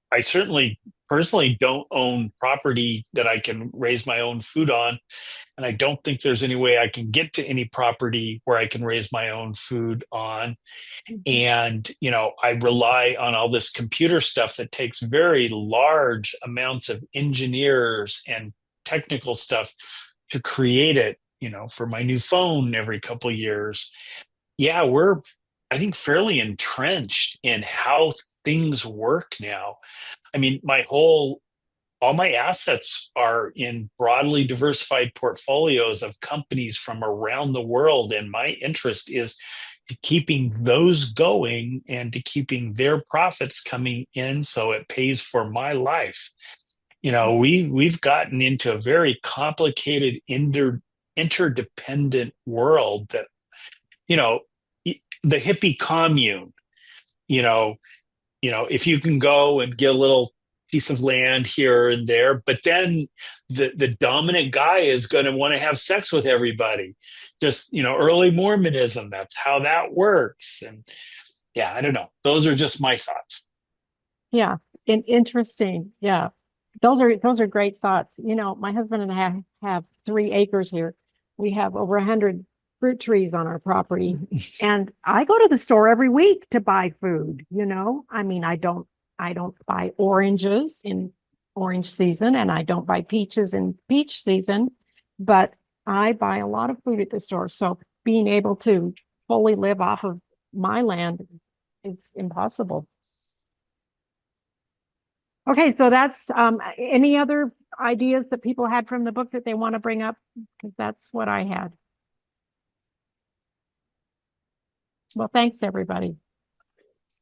personally don't own property that I can raise my own food on. And I don't think there's any way I can get to any property where I can raise my own food on. And I rely on all this computer stuff that takes very large amounts of engineers and technical stuff to create it, for my new phone every couple of years. Yeah, we're, I think, fairly entrenched in how things work now. I mean, all my assets are in broadly diversified portfolios of companies from around the world. And my interest is to keeping those going and to keeping their profits coming in so it pays for my life. We've gotten into a very complicated interdependent world that, the hippie commune, you know, if you can go and get a little piece of land here and there, but then the dominant guy is going to want to have sex with everybody. Just, early Mormonism, that's how that works. And yeah, I don't know. Those are just my thoughts. Yeah, interesting. Yeah, those are great thoughts. My husband and I have 3 acres here. We have over 100 fruit trees on our property, and I go to the store every week to buy food. I mean, I don't buy oranges in orange season, and I don't buy peaches in peach season, but I buy a lot of food at the store. So being able to fully live off of my land is impossible. Okay, so that's any other ideas that people had from the book that they want to bring up? Because that's what I had. Well, thanks, everybody.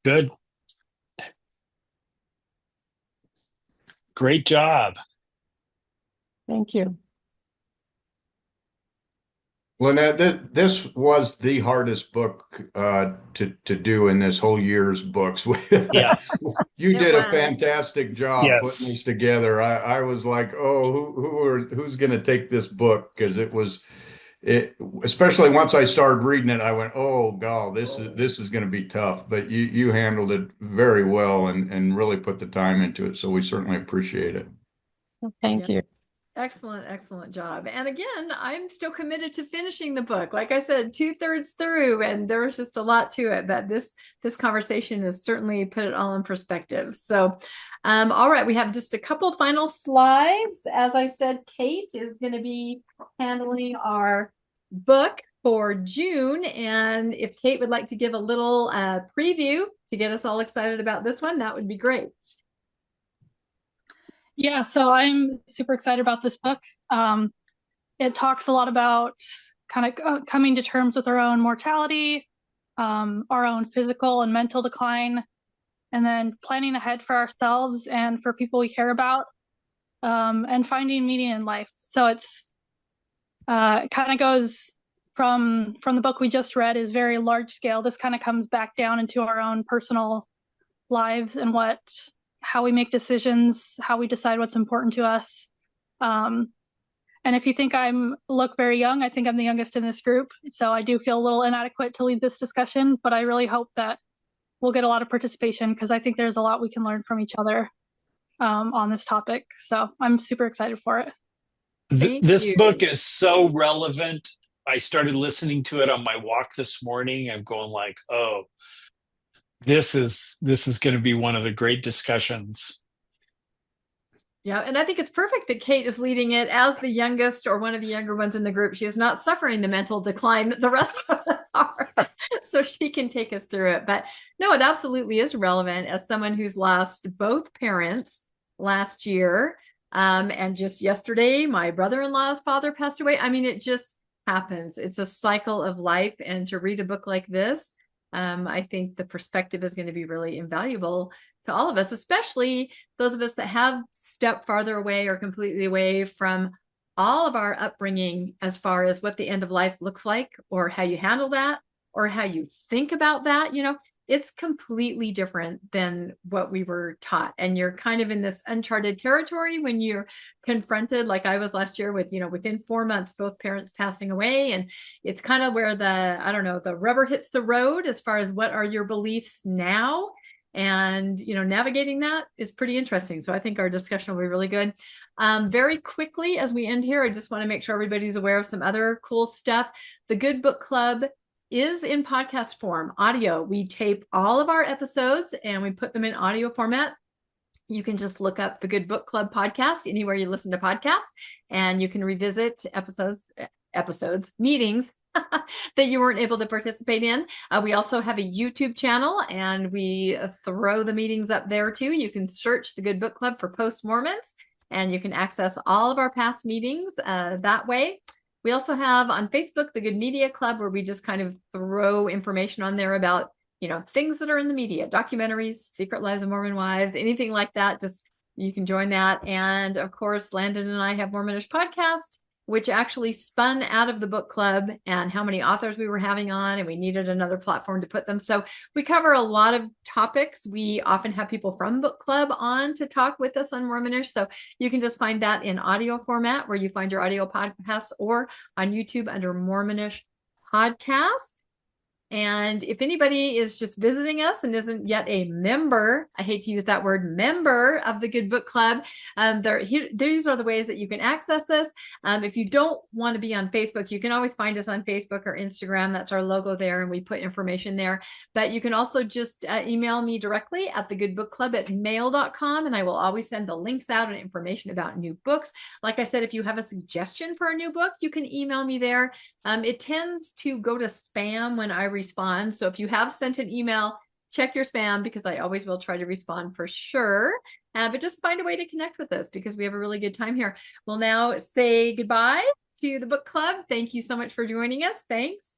Good. Great job. Thank you. Lynette, this was the hardest book to do in this whole year's books. Yeah. You It did a was. fantastic job putting Yes. this together. I was like, oh, who's going to take this book? Because especially once I started reading it, I went, oh God, this is going to be tough. But you handled it very well and really put the time into it. So we certainly appreciate it. Well, thank you. Excellent job. And again, I'm still committed to finishing the book. Like I said, 2/3 through, and there's just a lot to it. But this conversation has certainly put it all in perspective. So, all right, we have just a couple final slides. As I said, Kate is going to be handling our book for June. And if Kate would like to give a little preview to get us all excited about this one, that would be great. Yeah, so I'm super excited about this book. It talks a lot about kind of coming to terms with our own mortality, our own physical and mental decline, and then planning ahead for ourselves and for people we care about, and finding meaning in life. So it kind of goes from the book we just read is very large scale. This kind of comes back down into our own personal lives and how we make decisions, how we decide what's important to us. And if you think look very young, I think I'm the youngest in this group. So I do feel a little inadequate to lead this discussion, but I really hope that we'll get a lot of participation because I think there's a lot we can learn from each other on this topic. So I'm super excited for it. This book is so relevant. I started listening to it on my walk this morning. I'm going like, oh, this is going to be one of the great discussions. Yeah, and I think it's perfect that Kate is leading it as the youngest or one of the younger ones in the group. She is not suffering the mental decline that the rest of us are, so she can take us through it. But no, it absolutely is relevant as someone who's lost both parents last year. And just yesterday, my brother-in-law's father passed away. I mean, it just happens. It's a cycle of life. And to read a book like this, I think the perspective is going to be really invaluable to all of us, especially those of us that have stepped farther away or completely away from all of our upbringing as far as what the end of life looks like, or how you handle that, or how you think about that. It's completely different than what we were taught. And you're kind of in this uncharted territory when you're confronted, like I was last year with, within 4 months, both parents passing away. And it's kind of where the rubber hits the road as far as what are your beliefs now. And, navigating that is pretty interesting. So I think our discussion will be really good. Very quickly, as we end here, I just want to make sure everybody's aware of some other cool stuff. The Good Book Club is in podcast form, audio. We tape all of our episodes and we put them in audio format. You can just look up the Good Book Club podcast anywhere you listen to podcasts, and you can revisit meetings that you weren't able to participate in. We also have a YouTube channel, and we throw the meetings up there too. You can search the Good Book Club for Post-Mormons, and you can access all of our past meetings that way. We also have on Facebook the Good Media Club, where we just kind of throw information on there about things that are in the media, documentaries, Secret Lives of Mormon Wives, anything like that. Just you can join that. And of course, Landon and I have Mormonish podcast, which actually spun out of the book club and how many authors we were having on, and we needed another platform to put them. So we cover a lot of topics. We often have people from book club on to talk with us on Mormonish. So you can just find that in audio format where you find your audio podcast, or on YouTube under Mormonish podcast. And if anybody is just visiting us and isn't yet a member, I hate to use that word, member of the Good Book Club, these are the ways that you can access us. If you don't want to be on Facebook, you can always find us on Facebook or Instagram. That's our logo there, and we put information there. But you can also just email me directly at thegoodbookclub@mail.com, and I will always send the links out and information about new books. Like I said, if you have a suggestion for a new book, you can email me there. It tends to go to spam when I respond. So if you have sent an email, check your spam, because I always will try to respond for sure. But just find a way to connect with us, because we have a really good time here. We'll now say goodbye to the book club. Thank you so much for joining us. Thanks.